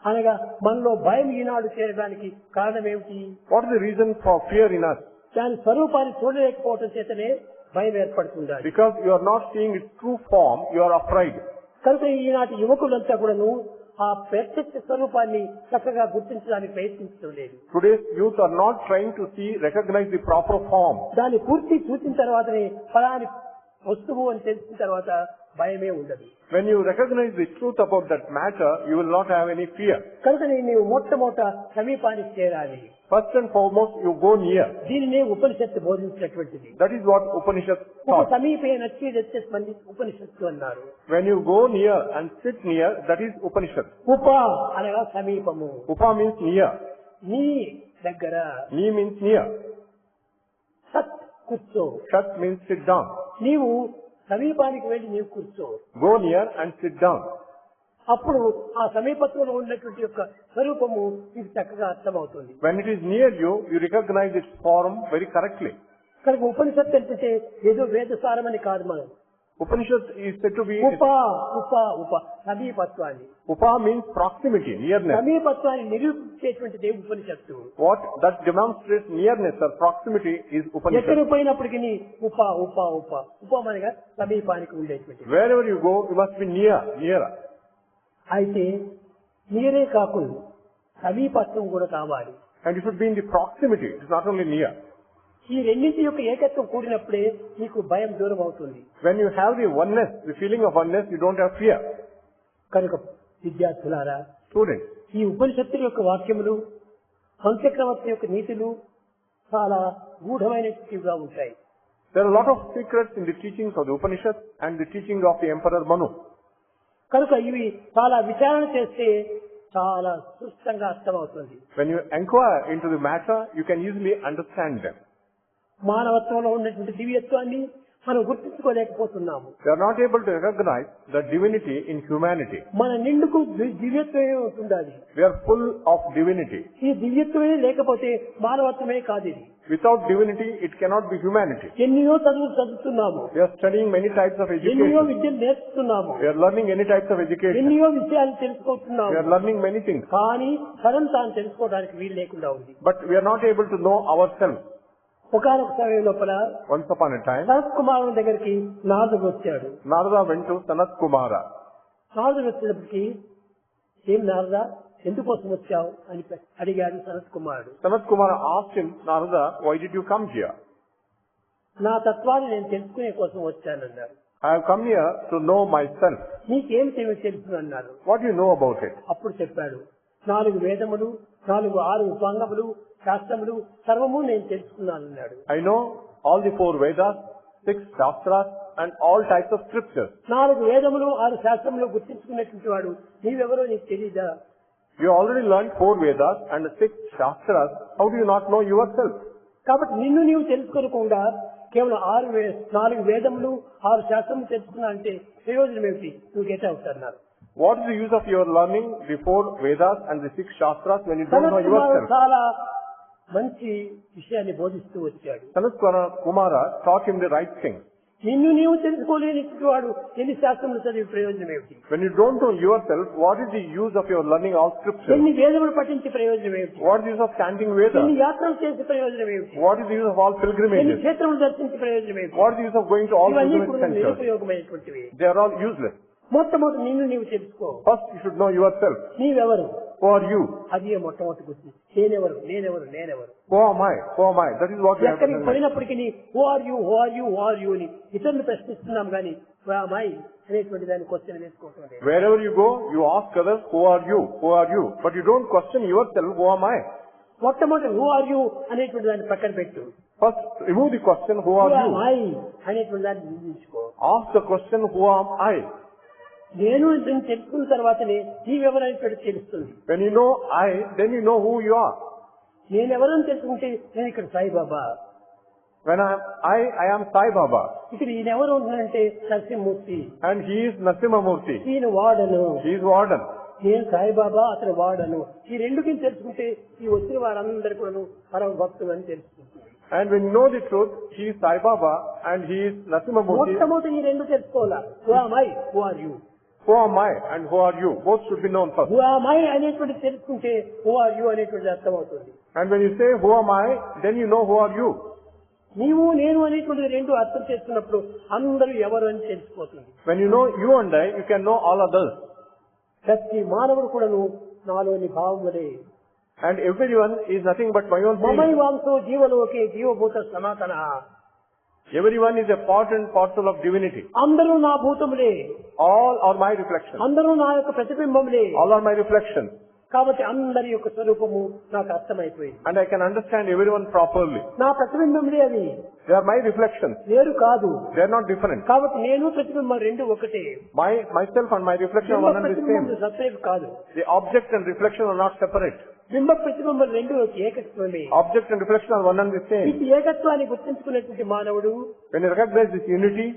అనగా మనలో భయం ఈనాడు చేరడానికి కారణం ఏమిటి? What is the reason for fear in us? దాని స్వరూపాన్ని చూడలేకపోవటం చేతనే భయం ఏర్పడుతుంది. Because you are not seeing its true form, you are afraid. కనుక ఈనాటి యువకులంతా కూడాను ఆ ప్రత్యక్ష స్వరూపాన్ని చక్కగా గుర్తించడానికి ప్రయత్నించడం లేదు. Today's youth are not trying to recognize the proper form. దాన్ని పూర్తి చూసిన తర్వాతనే ఫలాని వస్తువు అని తెలిసిన తర్వాత భయమే ఉండదు. When you recognize the truth about that matter, you will not have any fear. కనుక నీవు మొట్టమొదట సమీపానికి చేరాలి. First and foremost, you go near. దీనినే ఉపనిషత్తు బోధించినటువంటిది. That is what Upanishads taught. సమీపే నచ్చి ఉపనిషత్తు అన్నారు. When you go near and sit near, that is Upanishad. ఉప అనగా సమీపము. Upa means near. నీ దగ్గర. Ni means near. సత్ కూర్చో. Shat means sit down. నీవు సమీపానికి వెళ్ళి నీవు కూర్చో. Go near and sit down. అప్పుడు ఆ సమీపత్వంలో ఉన్నటువంటి యొక్క స్వరూపము మీకు చక్కగా అర్థమవుతుంది. When it is near you, you recognize its form very correctly. కనుక ఉపనిషత్తు అంటే ఏదో వేదసారం అని కాదు. మనం Upanishad is said to be ఉప ఉప ఉప సమీపత్వాన్ని. Upa means proximity, nearness. సమీపత్వాన్ని నిరూపించేటువంటిది ఉపనిషత్తు. What that demonstrates nearness or proximity is Upanishad. ఎక్కడికి పోయినప్పటికీ ఉప ఉప ఉప ఉపమనగా సమీపానికి ఉండేటువంటి. Wherever you go, you must be nearer. అయితే నీరే కాకుండా సమీపత్వం కూడా కావాలి. And you should be in the proximity. It is not only near. ఈ రెండింటి యొక్క ఏకత్వం కూడినప్పుడే నీకు భయం దూరం అవుతుంది. When you have the oneness, the feeling of oneness, you don't have fear. కనుక విద్యార్థులారా, Students, ఈ ఉపనిషత్తుల యొక్క వాక్యములు, పంచక్రమత్వ యొక్క నీతులు చాలా గూఢమైనవిగా ఉంటాయి. there are a lot of secrets in the teachings of the Upanishads and the teaching of the Emperor Manu. కనుక ఇవి చాలా విచారణ చేస్తే చాలా స్పష్టంగా అర్థమవుతుంది. When you inquire into the matter, you can easily understand them. మానవత్వంలో ఉన్నటువంటి దివ్యత్వాన్ని మనం గుర్తించుకోలేకపోతున్నాము. They are not able to recognize the divinity in humanity. మన నిండుకు దివ్యత్వమే ఉంటుండాలి. We are full of divinity. ఈ దివ్యత్వమే లేకపోతే మానవత్వమే కాదు. ఇది Without divinity, it cannot be humanity. ఎన్నో చదువుతున్నాము. We are studying many types of ఎన్నో education. విద్యలు నేర్చుకున్నాము. We are learning any types of education. ఎన్నో విషయాలు We తెలుసుకుంటున్నాము. are learning many things. కానీ తనను తాను తెలుసుకోవడానికి వీలు లేకుండా ఉంది. But we are not able to know ourselves. ఒకనొక సమయం లోపల Once upon a time, Sanath కుమారుని దగ్గరికి నారదుడు వచ్చాడు. Narada went to Sanat Kumara. నారదుడు వచ్చినప్పటికీ, ఏం నారదా, ఎందుకోసం వచ్చావు అని అడిగాడు సనత్ కుమారుడు. Sanat Kumara asked him, Narada, why did you come here? నా తత్వాన్ని నేను తెలుసుకునే కోసం వచ్చానన్నాడు. I have come here to know myself. నీకేం తెలుసు అన్నాడు. What do you know about it? అప్పుడు చెప్పాడు, 4 వేదములు, 6 ఉపాంగములు, శాస్త్రములు సర్వము నేను తెలుసుకున్నానన్నాడు. I know all the 4 Vedas, 6 Shastras and all types of scriptures. 4 వేదములు 6 శాస్త్రములు గుర్తించుకున్నటువంటి వాడు నీవెవరో నీకు తెలీదా? You already learned 4 Vedas and 6 Shastras. How do you not know yourself? కాబట్టి నిన్ను నీవు తెలుసుకోకుండా కేవలం 4 వేదములు 6 శాస్త్రములు తెలుసుకున్నా అంటే ప్రయోజనం ఏమిటి? నువ్వు గెట్ అవుట్ అన్నారు. What is the use of your learning the 4 Vedas and the 6 Shastras when you don't know yourself? చాలా మంచి విషయాన్ని బోధిస్తూ వచ్చాడు. Sanat Kumara taught him the right thing. నిన్ను నీవు తెలుసుకోలేని వాడు ఎన్ని శాస్త్రములు చదివి ప్రయోజనం ఏమిటి? When you don't know yourself, what is the use of your learning all scriptures? ఎన్ని వేదములు పఠించి ప్రయోజనం ఏమిటి? What is the use of chanting ఎన్ని Vedas? యాత్రలు చేసి ప్రయోజనం ఏమిటి? What is the use of all ఎన్ని pilgrimages? క్షేత్రములు దర్శించి ప్రయోజనం ఏమిటి? What is the use of going to all ఇవన్నీ pilgrimage కూడా centers? నిరుపయోగమైనటువంటివి. They are all useless. మొట్టమొదటి నిన్ను నీవు తెలుసుకో. First, you should know yourself. నీవెవరు? Who are you? అదే మొట్టమొదటి గుర్తు. నేనెవరు నేనెవరు నేనెవరు. Who am I? Who am I? That is what we have to ఎక్కడికి know. పోయినప్పటికీ who are you who are you who are you అని ఇతరులు ప్రశ్నిస్తున్నాం కానీ హూ ఆమ్ ఐ అనేటువంటి దాన్ని క్వశ్చన్ వేసుకోవటం లేదు. Wherever you go, you ask others, who are you? Who are you? But you don't question yourself, who am I? మొట్టమొదటి who are you అనేటువంటి దాన్ని పక్కన పెట్టు. First, remove the question, who are you? I అనేటువంటి దాన్ని నిర్ణయించుకో. Ask the question, who am I? నేను దీన్ని తెలుసుకున్న తర్వాతనే నీవెవరైనటువంటి తెలుస్తుంది. When you know I, then you know who you are. నేనెవరని తెలుసుకుంటే నేను ఇక్కడ Saibaba. When I am Sai Baba, ఇక్కడ ఈయన ఎవరు ఉంటున్నారంటే Narasimhamurthy, and he is Narasimhamurti. ఈయన వాడను, He is warden. నేను సాయిబాబా, అతను వాడను. ఈ రెండుకి తెలుసుకుంటే ఈ వచ్చిన వారందరూ కూడా పరమ భక్తులు అని తెలుసుకుంటుంది. And when you know the truth, he is Sai Baba and he is Narasimhamurti. మొట్టమొదటి ఈ రెండు తెలుసుకోవాలా. Who am I? Who are you? Who am I and who are you? Both should be known first. Who am I అనేటువంటి తెలుసుకుంటే who are you అనేటువంటి అర్థం అవుతుంది. And when you say who am I, then you know who are you. నీవు నేను అనేటువంటి రెండు అర్థం చేస్తున్నప్పుడు అందరూ ఎవరు అని తెలిసిపోతుంది. When you know you and I, you can know all others. ప్రతి మానవుడు కూడాను నాలోని భావములే. And everyone is nothing but my own మమై feeling. వాంసో జీవలోకే జీవభూత సనాతన. Everyone is a part and parcel of divinity. అందరూ నా భూతములే, All are my reflections. అందరూ నా యొక్క ప్రతిబింబములే. All are my reflections. కాబట్టి అందరి యొక్క స్వరూపము నాకు అర్థమైపోయింది. And I can understand everyone properly. నా ప్రతిబింబములే అవి, They are my reflections. వేరు కాదు. They are not different. కాబట్టి నేను ప్రతిబింబం రెండు ఒకటే. Myself and my reflection are one and the ప్రతిబింబం same. సపరేట్ కాదు. The object and reflection are not separate. బింబ ప్రతిబింబం రెండు ఏకత్వమే. Object and reflection are one and the same. ఇది ఏకత్వాన్ని గుర్తించుకున్నటువంటి మానవుడు When you recognize this unity,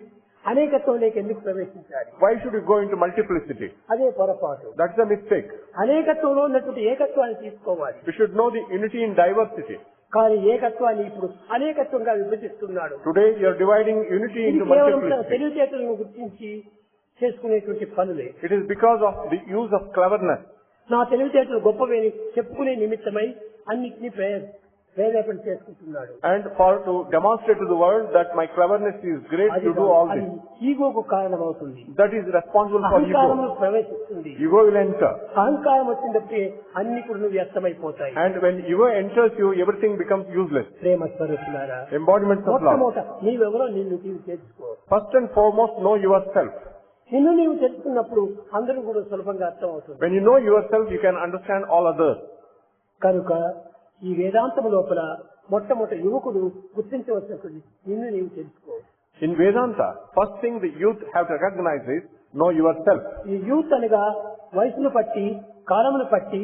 అనేకత్వంలోకి ఎందుకు ప్రవేశించాలి? why should you go into multiplicity? అదే పొరపాటు. That's a mistake. అనేకత్వంలో ఉన్నటువంటి ఏకత్వాన్ని తీసుకోవాలి. We should know the unity in diversity. కానీ ఏకత్వాన్ని ఇప్పుడు అనేకత్వంగా విభజిస్తున్నాడు. Today you are dividing unity ఇది into కేవలం తన multiplicity. తెలివితేటలను గుర్తించి చేసుకునేటువంటి పనులే. It is because of the use of cleverness. నా తెలివితేటలు గొప్పవేని చెప్పుకునే నిమిత్తమై అన్నిటినీ ప్రేరేపణ చేసుకుంటున్నాడు. And to demonstrate to the world that my cleverness is great to do all అది this. ఈగోకు కారణమవుతుంది. That is responsible for అహంకారంలో ego. ప్రవేశిస్తుంది. Ego will enter. అహంకారం వచ్చినప్పుడే అన్ని కూడా వ్యర్థమైపోతాయి. And when ego enters you, everything becomes useless. ప్రేమ స్వరూపులారా, Embodiments of love. మొట్టమొదట నీవెవరో నిన్ను నీవు తెలుసుకో. First and foremost, know yourself. నిన్ను నీవు తెలుసుకున్నప్పుడు అందరూ కూడా సులభంగా అర్థం అవుతుంది. When you know yourself, you can understand all others. కనుక ఈ వేదాంతం లోపల మొట్టమొదటి యువకుడు గుర్తించవలసినటువంటి నిన్ను నీవు తెలుసుకో. In Vedanta, first thing the youth have to recognize is know yourself. ఈ యూత్ అనగా వయసును బట్టి, కాలమును బట్టి,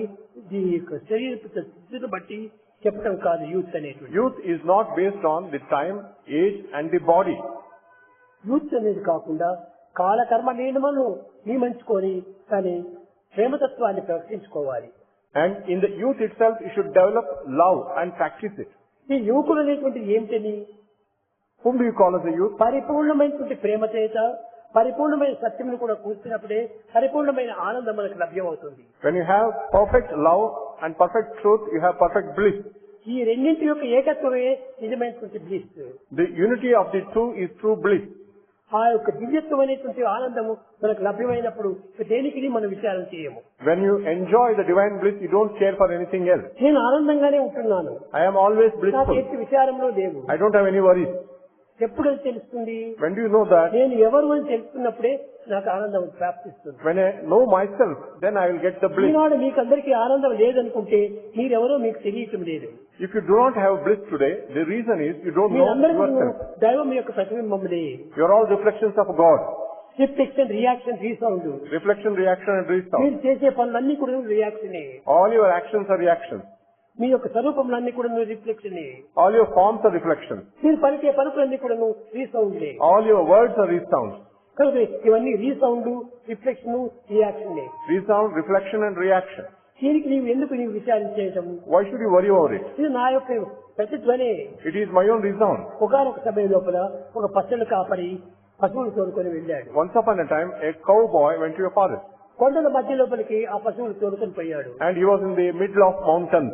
ఈ శరీర స్థితిని బట్టి చెప్పడం కాదు. యూత్ అనేటువంటి Youth is not based on the time, age and the body. Youth అనేది కాకుండా కాలకర్మ నియమను నియమించుకొని కానీ ప్రేమతత్వాన్ని ప్రవర్తించుకోవాలి. And in the youth itself, you should develop love and practice it. ఈ యువకులు అనేటువంటిది ఏమిటని? Whom do you call as a youth? పరిపూర్ణమైనటువంటి ప్రేమ చేత పరిపూర్ణమైన సత్యమును కూడా కూర్చున్నప్పుడే పరిపూర్ణమైన ఆనందం మనకు లభ్యమవుతుంది. When you have perfect love and perfect truth, you have perfect bliss. ఈ రెండింటి యొక్క ఏకత్వమే నిజమైనటువంటి bliss. The unity of the two is true bliss. ఆ యొక్క దివ్యత్వం అనేటువంటి ఆనందము మనకు లభ్యమైనప్పుడు దేనికి మనం విచారం చేయము. When you enjoy the divine bliss, you don't care for anything else. నేను ఆనందంగానే ఉంటున్నాను. I am always నాకు blissful. ఎట్టి విచారంలో లేవు. I don't have any worries. ఎప్పుడు అది తెలుస్తుంది? When do you know that? నేను ఎవరు అని తెలుసుకున్నప్పుడే నాకు ఆనందం ప్రాప్తిస్తుంది. When I know myself, then I will get the bliss. ఈనాడు మీకు అందరికీ ఆనందం లేదనుకుంటే మీరెవరో మీకు తెలియటం లేదు. If you do not have bliss today, the reason is you don't know మీరందరికీ yourself. దైవం యొక్క ప్రతిబింబములే. You are all reflections of God. Reflection, reaction, resound. Reflection, reaction and resound. మీరు చేసే పనులన్నీ కూడా రియాక్షనే. All your actions are reactions. మీ యొక్క స్వరూపములన్నీ కూడా రిఫ్లెక్షనే. All your forms are reflections. మీరు పలికే పలుకులన్నీ కూడా రీసౌండ్లే. All your words are resounds. కనుక ఇవన్నీ రీసౌండ్, రిఫ్లెక్షన్, రియాక్షనే. Resound, reflection and reaction. దీనికి నీవు ఎందుకు నీవు విచారించేయటం? Why should you worry over it? ఇది నా యొక్క ప్రతిధ్వనే. It is my own resound. ఒకనొక సమయం లోపల ఒక పచ్చని కాపరి పశువులు తోలుకొని వెళ్ళాడు. Once upon a time, a cowboy went to a forest. కొండల మధ్య లోపలికి ఆ పశువులు తోలుకొని పోయాడు. And he was in the middle of mountains.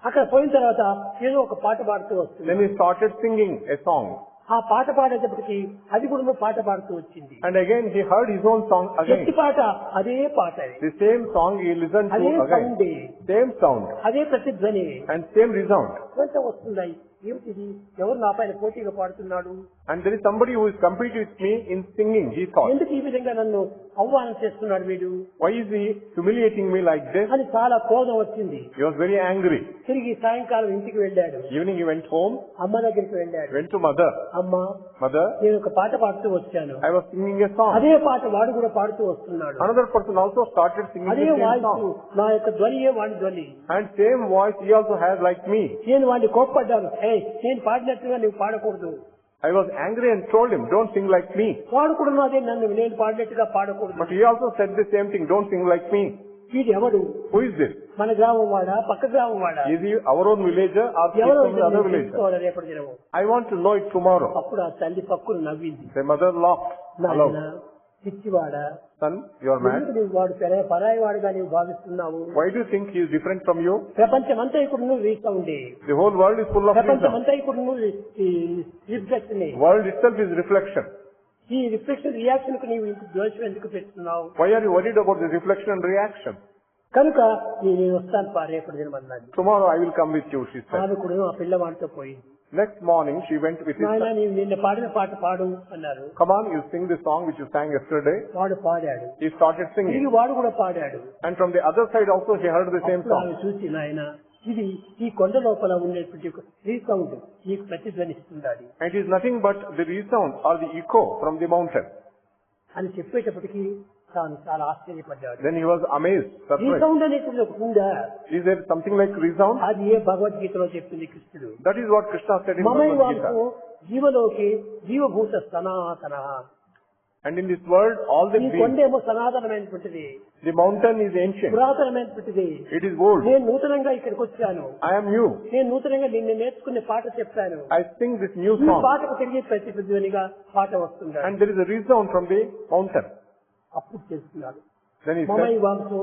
అక్కడ పోయిన తర్వాత ఏదో ఒక పాట పాడుతూ వస్తుంది. Then he started singing a song. ఆ పాట పాడేటప్పటికి అది కూడా పాట పాడుతూ వచ్చింది. And again he heard his own song again. ఎట్టి పాట అదే పాట. The same song he listened to అదే again. సౌండ్, Same sound అదే ప్రతిధ్వని and same resound. కొంత వస్తున్నాయి. ఏమిటిది? ఎవరు నా పైన పోటీగా పాడుతున్నాడు? And there is somebody who is competing with me in singing, he thought. ఎందుకు ఈ విధంగా నన్ను అవమానం చేస్తున్నాడు వీడు? Why is he humiliating me like this? అని చాలా కోపం వచ్చింది. He was very angry. తిరిగి సాయంకాలం ఇంటికి వెళ్ళాడు. Evening he went home, అమ్మ దగ్గరికి వెళ్ళాడు. went to mother. అమ్మ, Mother, నేను ఒక పాట పాడుతూ వచ్చాను. I was singing a song. అదే పాట వాడు కూడా పాడుతూ వస్తున్నాడు. Another person also started singing అదే the same వాయిస్, song. నా యొక్క ధ్వనియే వాడి ధ్వని. And same voice he also has like me. నేను వాడిని కోప్పడ్డాను. ఏ నేను పాడినట్టుగా నువ్వు పాడకూడదు. I was angry and told him, don't sing like me. పాడకూడదు అదే నేను పాడినట్టుగా పాడకూడదు. But he also said the same thing, don't sing like me. వీడు ఎవడు? Who is this? మన గ్రామం వాడా, పక్క గ్రామం వాడా? Is he our own villager or is he from the other villager? రేపటి దినము I want to know it tomorrow. అప్పుడు ఆ తల్లి పక్కును నవ్వింది. The mother laughed aloud. పిచ్చివాడా, son, you are mad. నువ్వు వాడు పరాయి వాడుగా నీవు భావిస్తున్నావు. Why do you think he is different from you? ప్రపంచమంతా ఇప్పుడు నువ్వు resound. The whole world is full of reason. ప్రపంచమంతా ఇప్పుడు నువ్వు reflection. World itself is reflection. ఈ రిఫ్లెక్షన్ రియాక్షన్ కు నీవు దోషం ఎందుకు పెట్టుతున్నావు? Why are you worried about the reflection and reaction? కనుక నేను వస్తాను రేపటి దినం అన్నాడు. Tomorrow I will come with you, she said. ఆమె కూడా ఆ పిల్లవాడితో పోయింది. Next morning she went with his son. నీవు నిన్న పాడిన పాట పాడు అన్నారు. Come on, you sing the song which you sang yesterday. వాడు పాడాడు. He started singing. వాడు కూడా పాడాడు. And from the other side also he heard the same song. చూసి నాయన ఇది ఈ కొండ లోపల ఉండేటువంటి రీసౌండ్ నీకు ప్రతిధ్వనిస్తుండాలి. And it is nothing but the resound or the echo from the mountain. అని చెప్పేటప్పటికి తాను చాలా ఆశ్చర్యపడ్డాడు. Then he was amazed. Resound అనేటువంటి ఒకటి ఉందా? Is there something like resound? అది ఏ భగవద్గీతలో చెప్పింది కృష్ణుడు. That is what Krishna said in Bhagavad Gita. జీవలోకి జీవభూత సనాతన. And in this world all the beings. కొండేమో సనాతనమైనటువంటిది. The mountain is ancient. పురాతనమైనటువంటిది. It is old. నేను నూతనంగా ఇక్కడికి వచ్చాను. I am new. నేను నూతనంగా నిన్ను నేర్చుకునే పాట చెప్పాను. I sing this new song. ఈ పాటకు తిరిగి ప్రతిధ్వనిగా పాట వస్తుంది. And there is a resound from the mountain. అప్పుడు తెలుస్తున్నాడు. Then he మమై said, వంశు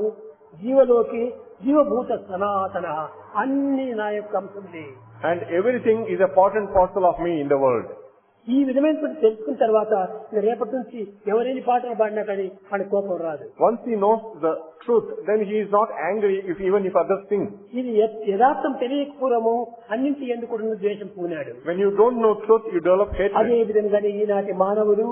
జీవలోకి జీవభూత సనాతన, అన్ని నా యొక్క అంశంలే. and everything is a part and parcel of me in the world. ఈ విధమైనటువంటి తెలుసుకున్న తర్వాత రేపటి నుంచి ఎవరైనా పాటలు పాడినా కానీ మన కోపం రాదు. Once he knows the truth, then he is not angry even if others sing. ఇది యథార్థం తెలియకపోవడము అన్నింటి ఎందుకు ద్వేషం పూనాడు. When you don't know truth, you develop hatred. అదే విధంగానే ఈనాటి మానవుడు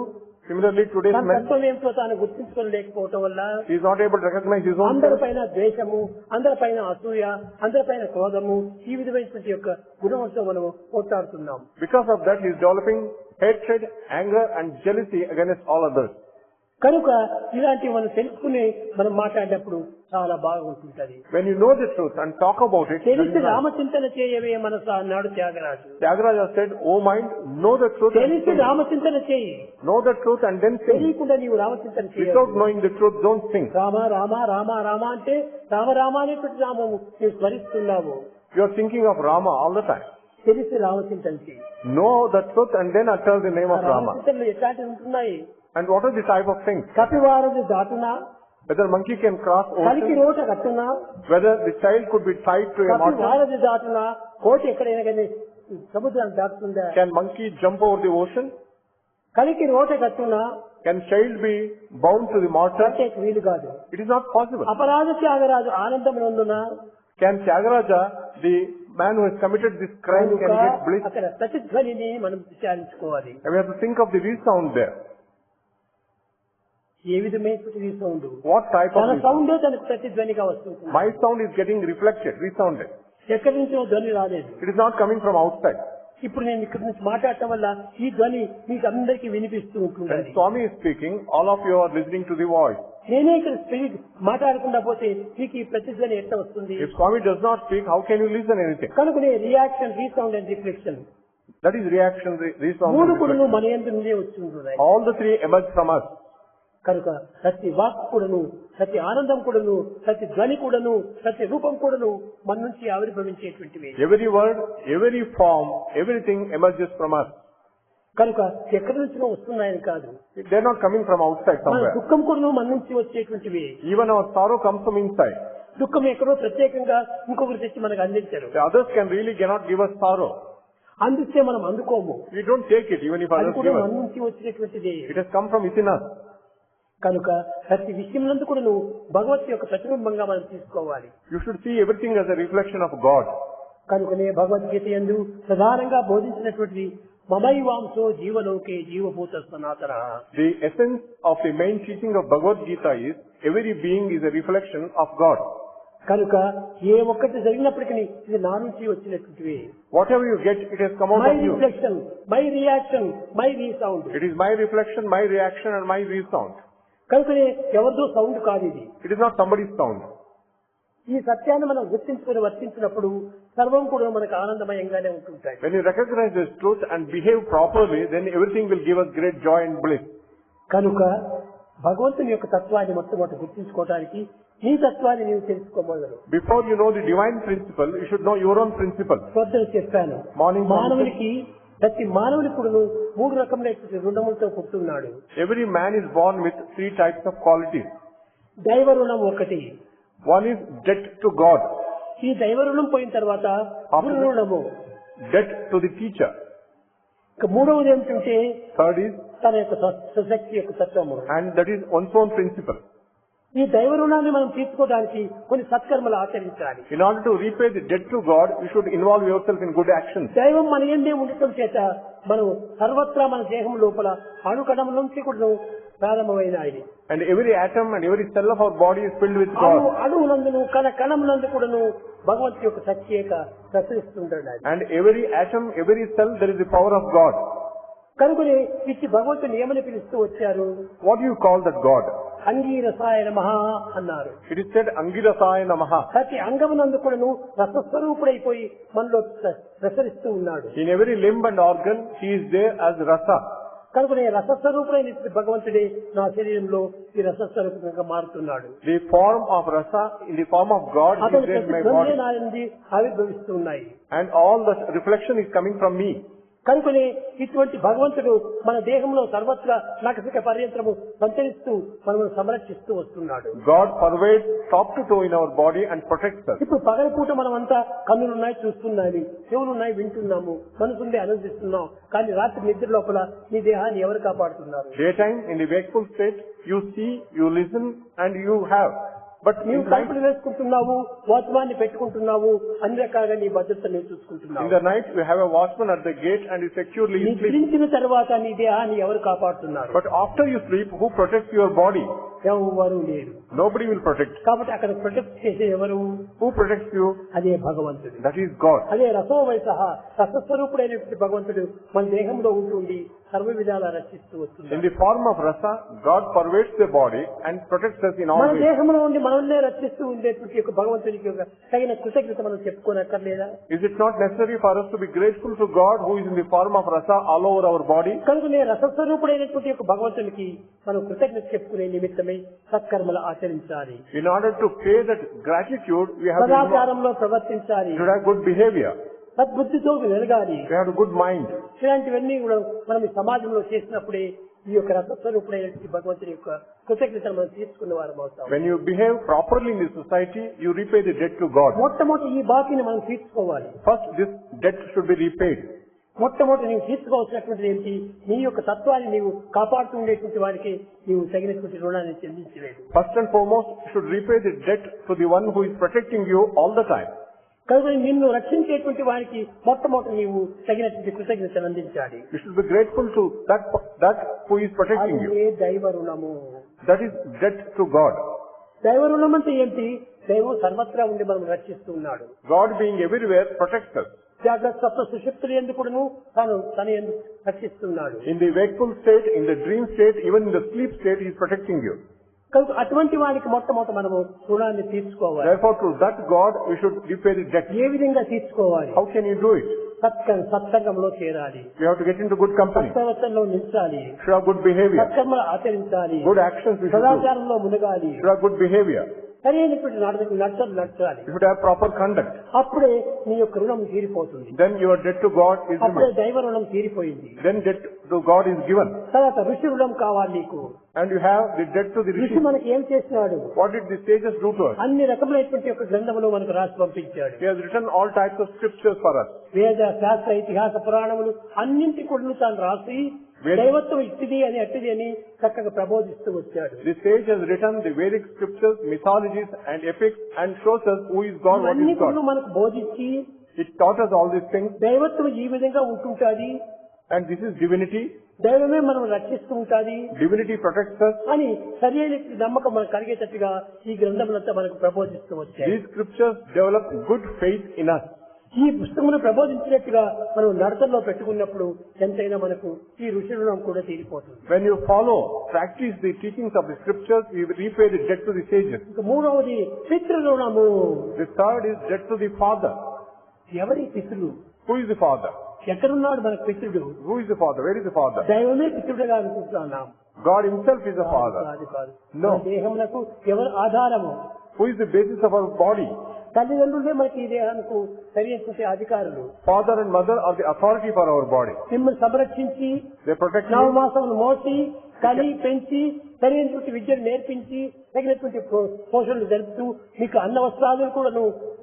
Similarly, today's man, తత్వం ఏమిటో తాను గుర్తించుకోలేకపోవటం వల్ల he is not able to recognize his own. అందరిపైన ద్వేషము, అందరిపైన అసూయ, అందరిపైన క్రోధము, ఈ విధమైనటువంటి యొక్క గుణంతో మనము పోట్లాడుతున్నాం. Because of that, he is developing hatred, anger, and jealousy against all others. కనుక ఇలాంటివి మనం తెలుసుకుని మనం మాట్లాడినప్పుడు చాలా బాగుంటుంటది. When you know the truth and talk about it, తెలిసి రామచింతన చేయవే మనసు అన్నాడు Tyagaraju. Tyagaraja said, "Oh mind, know the truth." తెలిసి రామచింతన చేయి. Know the truth and then sing. తెలియకుండా నీవు రామచింతన చేయి. Without knowing the truth, don't sing. Rama Rama Rama Rama అంటే రామ రామ అనేటువంటి రామము నీవు స్మరిస్తున్నావు. You are thinking of Rama all the time. తెలిసి రామచింతన చేయి. Know the truth and then utter the name of Rama. రామచింతనలు ఎట్లాంటివి ఉంటున్నాయి? And what are the type of things? కపివారది దాటునా, Whether monkey can cross కలికి ocean, రోట కట్టునా, whether the child could be tied to a mountain. కపివారది దాటునా, కోటి ఎక్కడైనా కానీ సముద్రాన్ని దాటుతుందా? Can monkey jump over the ocean? కలికి రోట కట్టునా, Can child be bound to the mortar? కట్టేకి వీలు కాదు. It is not possible. అపరాధ త్యాగరాజు ఆనందం నందునా, Can Tyagaraja, the man who has committed this crime, can get bliss? అక్కడ ప్రతిధ్వనిని మనం విచారించుకోవాలి. And we have to think of the resound there. ఏ విధమైనటువంటి sound? What type of తన resound? సౌండే తనకు ప్రతిధ్వనిగా వస్తుంది. My sound is getting reflected, resounded. ఎక్కడి నుంచో ధ్వని రాలేదు. It is not coming from outside. ఇప్పుడు నేను ఇక్కడ నుంచి మాట్లాడటం వల్ల ఈ ధ్వని మీకు అందరికీ వినిపిస్తూ When ఉంటుంది. Swami is speaking, all of you are listening to the voice. నేనే ఇక్కడ మాట్లాడకుండా పోతే మీకు ఈ ప్రతిధ్వని ఎట్లా వస్తుంది? If Swami does not speak, how can you listen anything? కనుకనే reaction, resound and reflection That is reaction, resound. మూడు and కూడా reflection. మన యందు నుండే వచ్చి ఉంటున్నాయి. All the three emerge from us. కనుక ప్రతి వాక్ కూడాను, ప్రతి ఆనందం కూడాను, ప్రతి ధ్వని కూడాను, ప్రతి రూపం కూడాను మన నుంచి ఆవిర్భవించేటువంటివి. Every word, every form, everything emerges from us. కనుక ఎక్కడి నుంచి వస్తున్నాయని కాదు. They are not coming from outside మన somewhere. దుఃఖం కూడాను మన నుంచి వచ్చేటువంటివి. Even our sorrow comes from inside. దుఃఖం ఎక్కడో ప్రత్యేకంగా ఇంకొకరు తెచ్చి మనకు అందించరు. The others cannot give us sorrow. అందిస్తే మనం అందుకోము. We don't take it even if అది others కూడా give మన us. నుంచి వచ్చినటువంటిది. It has come from within us. కనుక ప్రతి విషయం నందు కూడా నువ్వు భగవత్ యొక్క ప్రతిబింబంగా మనం తీసుకోవాలి. You should see everything as a reflection of God. కనుకనే భగవద్గీత యందు ప్రధానంగా బోధించినటువంటి మమైవాంసో జీవలోకే జీవభూత సనాతన. The essence of the main teaching of Bhagavad Gita is every being is a reflection of God. కనుక ఏ ఒక్కటి జరిగినప్పటికీ ఇది నా నుంచి వచ్చినటువంటివి. Whatever you get, it has come out my of you. Reflection, my reaction, my resound. It is my reflection, my reaction, and my resound. కనుకనే ఎవరిదో sound కాదు ఇది. It is not somebody's sound. ఈ సత్యాన్ని మనం గుర్తించుకుని వర్తించినప్పుడు సర్వం కూడా మనకు ఆనందమయంగానే ఉంటుంటాయి. When you recognize this truth and behave properly, then everything will give us great joy and bliss. కనుక భగవంతుని యొక్క తత్వాన్ని మొట్టమొదటి గుర్తించుకోవడానికి నీ తత్వాన్ని నీవు తెలుసుకోమన్నారు. Before you know the divine principle, you should know your own principle. పొద్దున చెప్పాను, మానవునికి ప్రతి మానవుని కూడా 3 రకములైన రుణములతో పుట్టున్నాడు. Every man is born with 3 types of qualities. దైవ రుణం ఒకటి. One is debt to God. ఈ దైవ రుణం పోయిన తర్వాత గురు రుణము, debt to the teacher. ఇక మూడవది ఏమిటంటే Third is తన యొక్క స్వశక్తి యొక్క తత్వము, and that is one's own principle. ఈ దైవ రుణాన్ని మనం తీర్చుకోవడానికి కొన్ని సత్కర్మలు ఆచరించాలి. In order to repay the debt to God, you should involve yourself in good actions. దైవం మన యందే ఉండటం చేత మనం సర్వత్రా మన దేహం లోపల అణుకణం నుంచి కూడా ప్రారంభమైనాయి. And every atom and every cell of our body is filled with God. అణువునందును కణమునందు కూడాను భగవంతుని యొక్క శక్తియేక ప్రసరిస్తుంటాడు. And every atom, every cell, there is the power of God. కనుకనే ఇచ్చి భగవంతుని ఏమని పిలుస్తూ వచ్చారు? What do you call that God? అంగీరసాయ నమః అన్నారు. It is said Angirasaya Namaha. ప్రతి అంగమునందు కూడాను రసస్వరూపుడైపోయి మనలో ప్రసరిస్తూ ఉన్నాడు. In every limb and organ, He is there as Rasa. కనుకనే రసస్వరూపుడైన భగవంతుడే నా శరీరంలో ఈ రసస్వరూపంగా మారుతున్నాడు. The form of Rasa, in the form of God, is అతని there in my ప్రతి body. నాయందు ఆవిర్భవిస్తున్నాయి. And all the reflection is coming from me. కనుకనే ఇటువంటి భగవంతుడు మన దేహంలో సర్వత్రా నఖశిఖ పర్యంతరము సంచరిస్తూ మనల్ని సంరక్షిస్తూ వస్తున్నాడు. God pervades top to toe in our body and protects us. ఇప్పుడు పగలపూట మనం అంతా కన్నులున్నాయి చూస్తున్నాయి, చెవులున్నాయి వింటున్నాము, మనసుండే ఆనందిస్తున్నాం. కానీ రాత్రి నిద్ర లోపల నీ దేహాన్ని ఎవరు కాపాడుతున్నారు? Daytime, in the wakeful state, you see, you listen, and you have. But నీవు తలుపులు వేసుకుంటున్నావు, వాచ్మాన్ని పెట్టుకుంటున్నావు, అన్ని రకాలుగా నీ భద్రత నీవు in చూసుకుంటున్నావు. the night, you have a watchman at the gate and you securely నీ sleep. పిలిచిన తర్వాత నీ దేహాన్ని ఎవరు కాపాడుతున్నారు? But after you sleep, who protects your body? ఎవరు లేరు. Nobody will protect. కాబట్టి అక్కడ ప్రొటెక్ట్ చేసే ఎవరు? Who protects you? అదే భగవంతుడు. That is God. అదే రసోవైస రసస్వరూపుడైనటువంటి భగవంతుడు మన దేహంలో ఉంటుండి సర్వ విధాలా రక్షిస్తూ In వస్తున్నాడు. the form of Rasa, God pervades the body and protects us in all మన ways. దేహంలో ఉండి మనల్నే రక్షిస్తూ ఉండేటువంటి యొక్క భగవంతునికి ఒక తగిన కృతజ్ఞత మనం చెప్పుకోనక్కర్లేదా? Is it not necessary for us to be grateful to God who is in the form of Rasa all over our body? కనుక నేను రసస్వరూపుడైనటువంటి యొక్క భగవంతునికి మనం కృతజ్ఞత చెప్పుకునే నిమిత్తమై సత్కర్మలు ఆచరించాలి. In order to pay that gratitude, we have to సదాచారంలో ప్రవర్తించాలి. should have good behavior. సద్బుద్ధితో వెలగాలి. We have a good mind. ఇలాంటివన్నీ కూడా మనం ఈ సమాజంలో చేసినప్పుడే ఈ యొక్క రసస్వరూపుడైనటువంటి భగవంతుని యొక్క కృతజ్ఞతను మనం తీసుకున్న వారం అవుతాం. When you behave properly in the society, you repay the debt to God. మొట్టమొదటి ఈ బాకీని మనం తీర్చుకోవాలి. First, this debt should be repaid. మొట్టమొదటి నీవు తీర్చుకోవాల్సినటువంటిది ఏంటి? నీ యొక్క తత్వాన్ని నీవు కాపాడుతూ ఉండేటువంటి వారికి నీవు తగినటువంటి రుణాన్ని చెల్లించలేదు. First and foremost, you should repay the debt to the one who is protecting you all the time. కనుక నిన్ను రక్షించేటువంటి వారికి మొట్టమొదటి నీవు తగినటువంటి కృతజ్ఞతను అందించాలి. You should be grateful to that who is protecting you. అదే దైవ రుణము. That is debt to God. దైవ రుణం అంటే ఏంటి? దైవం సర్వత్రా ఉండి మనం రక్షిస్తూ ఉన్నాడు. God being everywhere protects us. జాగ్రత్త స్వప్న సుషుప్తులు ఎందుకును తన ఎందుకు రక్షిస్తున్నాడు. In the wakeful state, in the dream state, even in the sleep state, He is protecting you. కనుక అటువంటి వారికి మొట్టమొదటి మనము రుణాన్ని తీర్చుకోవాలి. Therefore, to that God, we should repay the debt. ఏ విధంగా తీర్చుకోవాలి? How can you do it? సత్సంగంలో చేరాలి. You have to get into good company. సత్ప్రవర్తనలో నిలిచాలి. You should have good behavior. సత్కర్మలు ఆచరించాలి. Good actions we should do. సదాచారంలో మునగాలి. You should have good behavior. సరైనటువంటి నడచాలి. You should have proper conduct. అప్పుడే నీ యొక్క రుణం తీరిపోతుంది. Then your debt to God is అప్పుడే removed. దైవ రుణం తీరిపోయింది. Then debt to God is given. తర్వాత ఋషి రుణం కావాలి నీకు. And you have the debt to the ఋషి rishi. మనకి ఏం చేసినాడు? What did the sages do to us? అన్ని రకములైనటువంటి యొక్క గ్రంథములు మనకు రాసి పంపించాడు. He has written all types of scriptures for us. వేద శాస్త్ర ఇతిహాస పురాణములు అన్నింటి కూడా తాను రాసి దైవత్వం ఇట్టిది అని అట్టిది అని చక్కగా ప్రబోధిస్తూ వచ్చాడు. The sage has written the Vedic scriptures, mythologies and epics and shows us who is God, what అన్ని is కూడా God. మనకు బోధించి It taught us all these things, దైవత్వం ఈ విధంగా ఉంటుంటాది, and this is divinity. దైవమే మనం రక్షిస్తూ ఉంటాది, Divinity protects us. అని సరి అయిన నమ్మకం మనకు కలిగేటట్టుగా ఈ గ్రంథములంతా మనకు ప్రబోధిస్తూ వచ్చాయి. These scriptures develop good faith in us. ఈ పుస్తకమును ప్రబోధించినట్టుగా మనం నడతల్లో పెట్టుకున్నప్పుడు ఎంతైనా మనకు ఈ ఋషి రుణం కూడా తీరిపోతుంది. When you follow, practice the teachings of the scriptures, you repay the debt to the sages. ఇక మూడవది పితృ రుణము. The third is debt to the father. ఎవరి పితృడు? Who is the father? ఎక్కడున్నాడు మనకు పితృడు? Who is the father? Where is the father? దైవమే పితృడుగా అనుకుంటున్నాం. God himself is the father. No. దేహమునకు ఎవరు ఆధారము? Who is the basis of our body? తల్లిదండ్రులే మనకి ఈ దేహానికి సరైనటువంటి అధికారులు. Father and mother are the authority for our body. మిమ్మల్ని సంరక్షించి They protect you. నవమాసములు మోసి కని పెంచి సరైనటువంటి విద్యను నేర్పించి తగినటువంటి పోషణలు జరుపుతూ మీకు అన్న వస్త్రాలను కూడా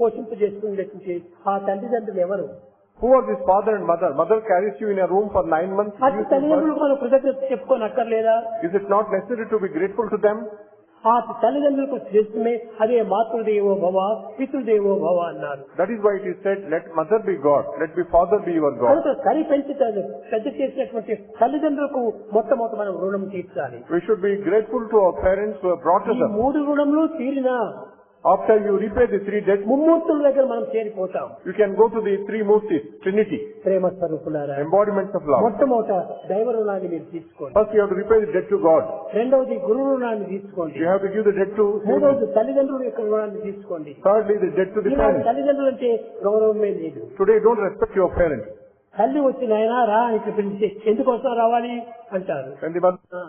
పోషింపజేసుకునేటువంటి ఆ తల్లిదండ్రులు ఎవరు? Who are this father and mother? Mother carries you in a room for 9 months. అటు తల్లిదండ్రులకు మనం కృతజ్ఞత చెప్పుకోనక్కర్లేదా? Is it not necessary to be grateful to them? ఆ తల్లిదండ్రులకు శ్రేష్టమే అదే మాతృదేవో భవ పితృదేవో భవ అన్నారు. That is why it is said, let mother be God, let be father be your God. కనుక కరి పెంచి పెద్ద చేసినటువంటి తల్లిదండ్రులకు మొట్టమొదటి మనం రుణం తీర్చాలి. We should be grateful to our parents who have brought us ఈ up. మూడు రుణములు తీరినా After you repay the 3 debts, ముమ్మూర్తుల దగ్గర మనం చేరిపోతాం. you can go to the 3 Murtis, Trinity, ప్రేమ స్వరూపులారా, embodiments of love. మొట్టమొదట దైవ రుణాన్ని మీరు తీసుకోండి. First you have to repay the debt to God. రెండవది గురు రుణాన్ని తీసుకోండి. You have to give the debt to మూడవది తల్లిదండ్రుల యొక్క రుణాన్ని తీసుకోండి. Thirdly, the debt to the Eenadu parents. తల్లిదండ్రులు అంటే గౌరవమే లేదు. Today don't respect your parents. తల్లి వచ్చి నాయనా రా అని పిలిచి ఎందుకోసం రావాలి అంటారు. And the mother,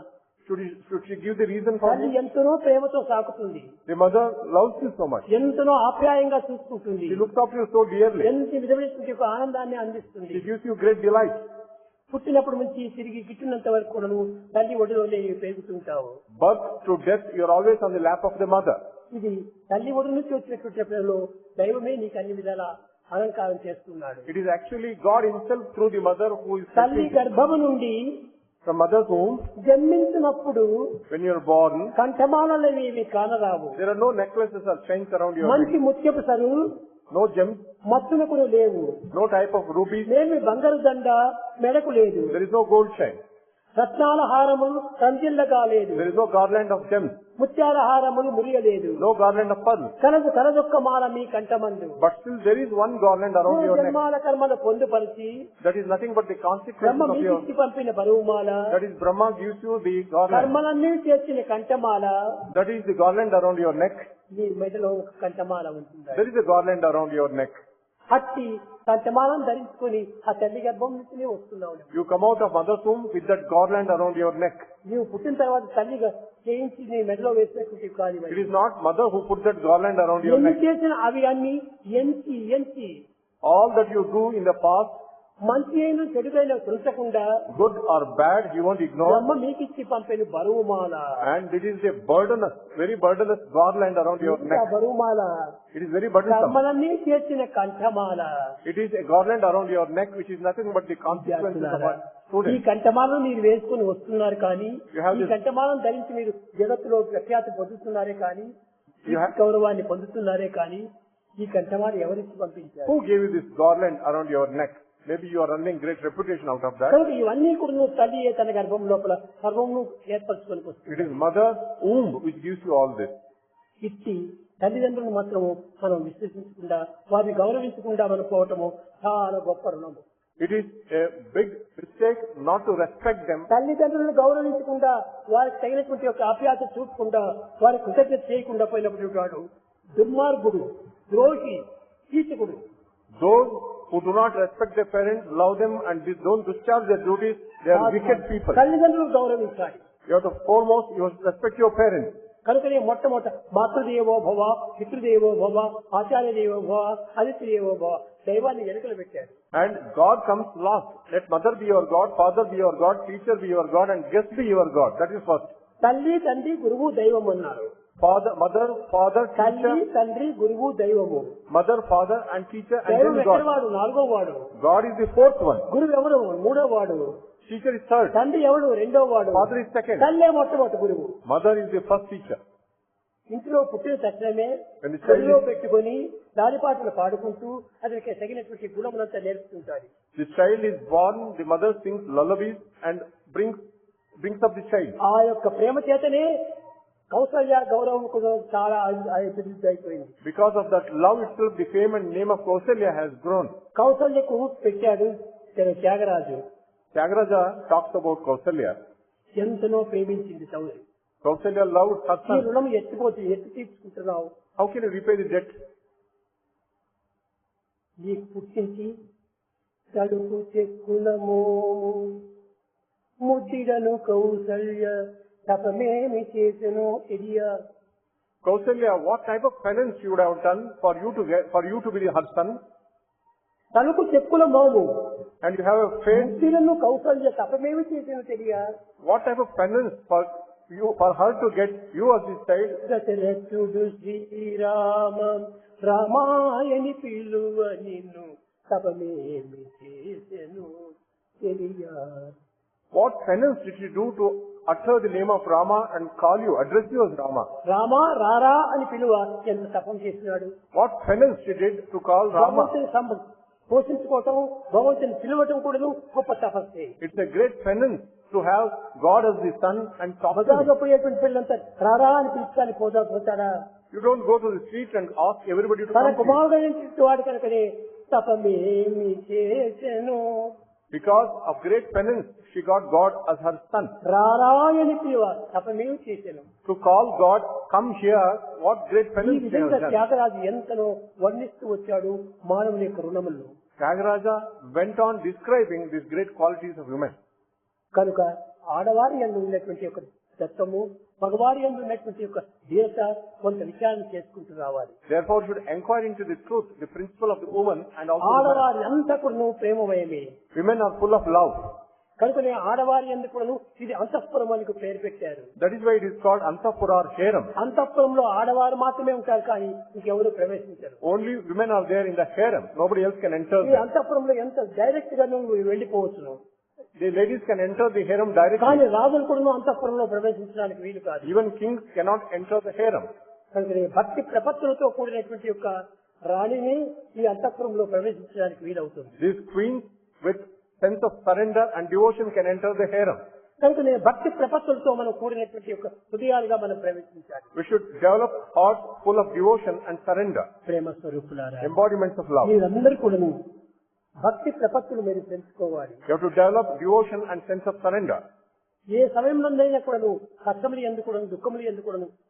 should she give the reason for తల్లి it? ఎంతనో ప్రేమతో సాకుతుంది. The mother loves you so much. ఎంతనో ఆప్యాయంగా చూసుకుంటుంది. She looks after you so dearly. ఎంత విధమైనటువంటి ఒక ఆనందాన్ని అందిస్తుంది. She gives you great delight. పుట్టినప్పటి నుంచి తిరిగి గిట్టినంత వరకు కూడా నువ్వు తల్లి ఒడిలోనే పెరుగుతుంటావు. Birth to death, you are always on the lap of the mother. ఇది తల్లి ఒడి నుంచి వచ్చినటువంటి పిల్లలు దైవమే నీకు అన్ని విధాల అలంకారం చేస్తున్నాడు. It is actually God himself through the mother who is తల్లి గర్భము నుండి from mother's womb. జన్మించినప్పుడు When you are born, కంఠమాలలు ఏవి కానరావు. there are no necklaces or chains around your మంచి neck, ముత్యపు సరు no gems, మత్తునకు లేవు. no type of rubies, లేని బంగారు దండ మెడకు లేదు. there is no gold chain, రత్నాల హారములు సంజిల్లగా లేదు. there is no garland of gems, ముత్యాల హారములు మురియలేదు. no garland of pearls. కలదొక్క Mala me కంఠమందు. But still there is one garland around your neck. జన్మాల కర్మను పొందుపరిచి That is nothing but the consequences Brahma of your... మీకిచ్చి పంపిన బరువుమాల. That is Brahma gives you the garland. కర్మలన్నీ చేర్చిన కంఠమాల. That is the garland around your neck. మీ మెడలో ఒక కంఠమాల ఉంటుంది. There is a garland around your neck. అట్టి కంఠమాలను ధరించుకుని ఆ తల్లి గర్భం నుంచినే వస్తున్నావు. You come out of mother's womb with that garland around your neck. నీవు పుట్టిన తర్వాత తల్లిగా చేయించి నీ మెడలో వేసినటువంటి It కార్యం is not mother who put that garland around your ఎన్ని neck. చేసిన అవి అన్ని ఎంచి All that you do in the past, మంచి అయిన చెడుగైన తుంచకుండా good or bad, you won't ignore. బ్రహ్మ మీకిచ్చి పంపిన బరువుమాల. And it is a burdenous, very burdenous garland around your neck. బరువుమాల It is very burdensome. కర్మలన్నీ చేర్చిన కంఠమాల. It is a garland around your neck which is nothing but the consequences of our ఈ students. కంఠమాలను మీరు వేసుకుని వస్తున్నారు కానీ You have ఈ this- కంఠమాలను ధరించి మీరు జగత్తులో ప్రఖ్యాతి పొందుతున్నారే కానీ You have- గౌరవాన్ని పొందుతున్నారే కానీ ఈ కంఠమాల ఎవరికి పంపించారు? Who gave you this garland around your neck? Maybe you are earning great reputation out of that. కనుక ఇవన్నీ కూడా నువ్వు తల్లియే తన గర్భం లోపల సర్వము ఏర్పరచుకొని వస్తుంది. It is mother's womb which gives you all this. ఇట్టి తల్లిదండ్రులను మాత్రము మనం విశ్వసించకుండా వారిని గౌరవించకుండా మనం పోవటము చాలా గొప్ప రుణము. It is a big mistake not to respect them. తల్లిదండ్రులను గౌరవించకుండా వారికి తగినటువంటి ఒక ఆప్యాయత చూపకుండా వారి కృతజ్ఞత చేయకుండా పోయినప్పుడు వాడు దుర్మార్గుడు, ద్రోహి, కీచకుడు. Those who do not respect their parents, love them and don't discharge their duties, they are wicked people. తల్లిదండ్రులు గౌరవించాలి. You have to foremost, you must respect your parents. కనుకనే మొట్టమొదట మాతృదేవో భవ, పితృదేవో భవ, ఆచార్య దేవో భవ, అతిథి దేవో భవ దైవాన్ని వెనుకలు పెట్టారు. And God comes last. Let mother be your God, father be your God, teacher be your God and guest be your God. That is first. తల్లి, తండ్రి, గురువు, దైవం అన్నారు. Mother, father, తల్లి, teacher, తండ్రి, గురువు, దైవము. mother, father and teacher and దైవం then ఎక్కడ God. వాడు? నాలుగో వాడు. God is the fourth one. గురువు ఎవరు? మూడో వాడు. Teacher is third. తండ్రి ఎవడు? రెండో వాడు. Father is second. తల్లే మొట్టమొదటి గురువు. Mother is the first teacher. ఇంట్లో పుట్టిన తక్షణమే When the child చెవిలో is- పెట్టుకొని దారిపాటలు పాడుకుంటూ అతనికి తగినటువంటి గుణములంతా నేర్పుతుంటాడు. The child is born, the mother sings lullabies and brings up the child. ఆ యొక్క ప్రేమ చేతనే కౌసల్య గౌరవం కూడా చాలా అభివృద్ధి అయిపోయింది. Because of that love itself, the fame and name of Kausalya has grown. కౌసల్యకు పెట్టాడు Tyagaraju. Tyagaraja talks about Kausalya. ఎంతనో ప్రేమించింది సౌరి. Kausalya loved her ఈ son. రుణం ఎత్తిపోతే ఎత్తి తీర్చుకుంటున్నావు. How can you repay the debt? నీకు పుట్టించి తడుపు చెక్కులమో ముద్దిడను కౌసల్య తపమేమి చేసెనో తెలియ. Kausalya, what type of penance you would have done for you to be her son? తలుపు చెక్కుల మోము And you have a faith. ముద్దిడను Kaushalya తపమేమి చేసెనో తెలియ. What type of penance for her to get you as his child? దశరథుడు శ్రీరామ రామాయణి పిలువ నిన్ను తపమేమి చేసెను తెలియ. What penance did you do to utter the name of Rama and call you, address you as Rama? Rama రారా అని పిలువ ఎంత తపం చేసినాడు. What penance she did to call Rama? భగవంతుని పోషించుకోవటం, భగవంతుని పిలవటం కూడా గొప్ప తపస్సే. It's a great penance to have God as the son and talk to him. బజార్లో పోయేటువంటి పిల్లలంతా రారా అని పిలుస్తాను పోతాడా? You don't go to the street and ask everybody to తన come to you. కుమారుడు వాడు కనుకనే తపమేమి చేసెను. Because of great penance, she got God as her son. రారా అని పిలువ తపమేమి చేసెను. To call God, come here, what great ఈ penance she has విధంగా done. త్యాగరాజు ఎంతనో వర్ణిస్తూ వచ్చాడు మానవుని యొక్క రుణములను. Tyagaraja went on describing these great qualities of women. కనుక ఆడవారి యందు ఉన్నటువంటి యొక్క తత్వము, మగవారి యందు ఉన్నటువంటి యొక్క దీనత కొంత విచారణ చేసుకుంటూ రావాలి. Therefore, should inquire into the truth, the principle of the woman and also the man. ఆడవారి అంతా కూడా ప్రేమమయమే. Women are full of love. కనుకనే ఆడవారి యందు కూడా ఇది అంతఃపురం అని పేరు పెట్టారు. That is why it is called Antapura or Harem. అంతఃపురంలో ఆడవారు మాత్రమే ఉంటారు, కానీ ఇంకెవరు ప్రవేశించరు. Only women are there in the harem. Nobody else can enter ఈ there. అంతఃపురంలో ఎంత డైరెక్ట్ గా నువ్వు వెళ్ళిపోవచ్చును, The ladies can enter the harem directly. కానీ రాజులు కూడా అంతఃపురంలో ప్రవేశించడానికి వీలు కాదు. Even kings cannot enter the harem. కనుకనే భక్తి ప్రపత్తులతో కూడినటువంటి యొక్క రాణిని ఈ అంతఃపురంలో ప్రవేశించడానికి వీలవుతుంది. These queens with sense of surrender and devotion can enter the harem. కనుకనే భక్తి ప్రపత్తులతో మనం కూడినటువంటి యొక్క హృదయాలుగా మనం ప్రవేశించాలి. We should develop hearts full of devotion and surrender. ప్రేమ స్వరూపులారా, Embodiments of love. మీరందరూ కూడా భక్తి ప్రపత్తులు మీరు తెలుసుకోవాలి. You have to develop devotion and sense of surrender. ఏ సమయంలోనైనా కూడా కష్టములు ఎందుకు దుఃఖములు ఎందుకు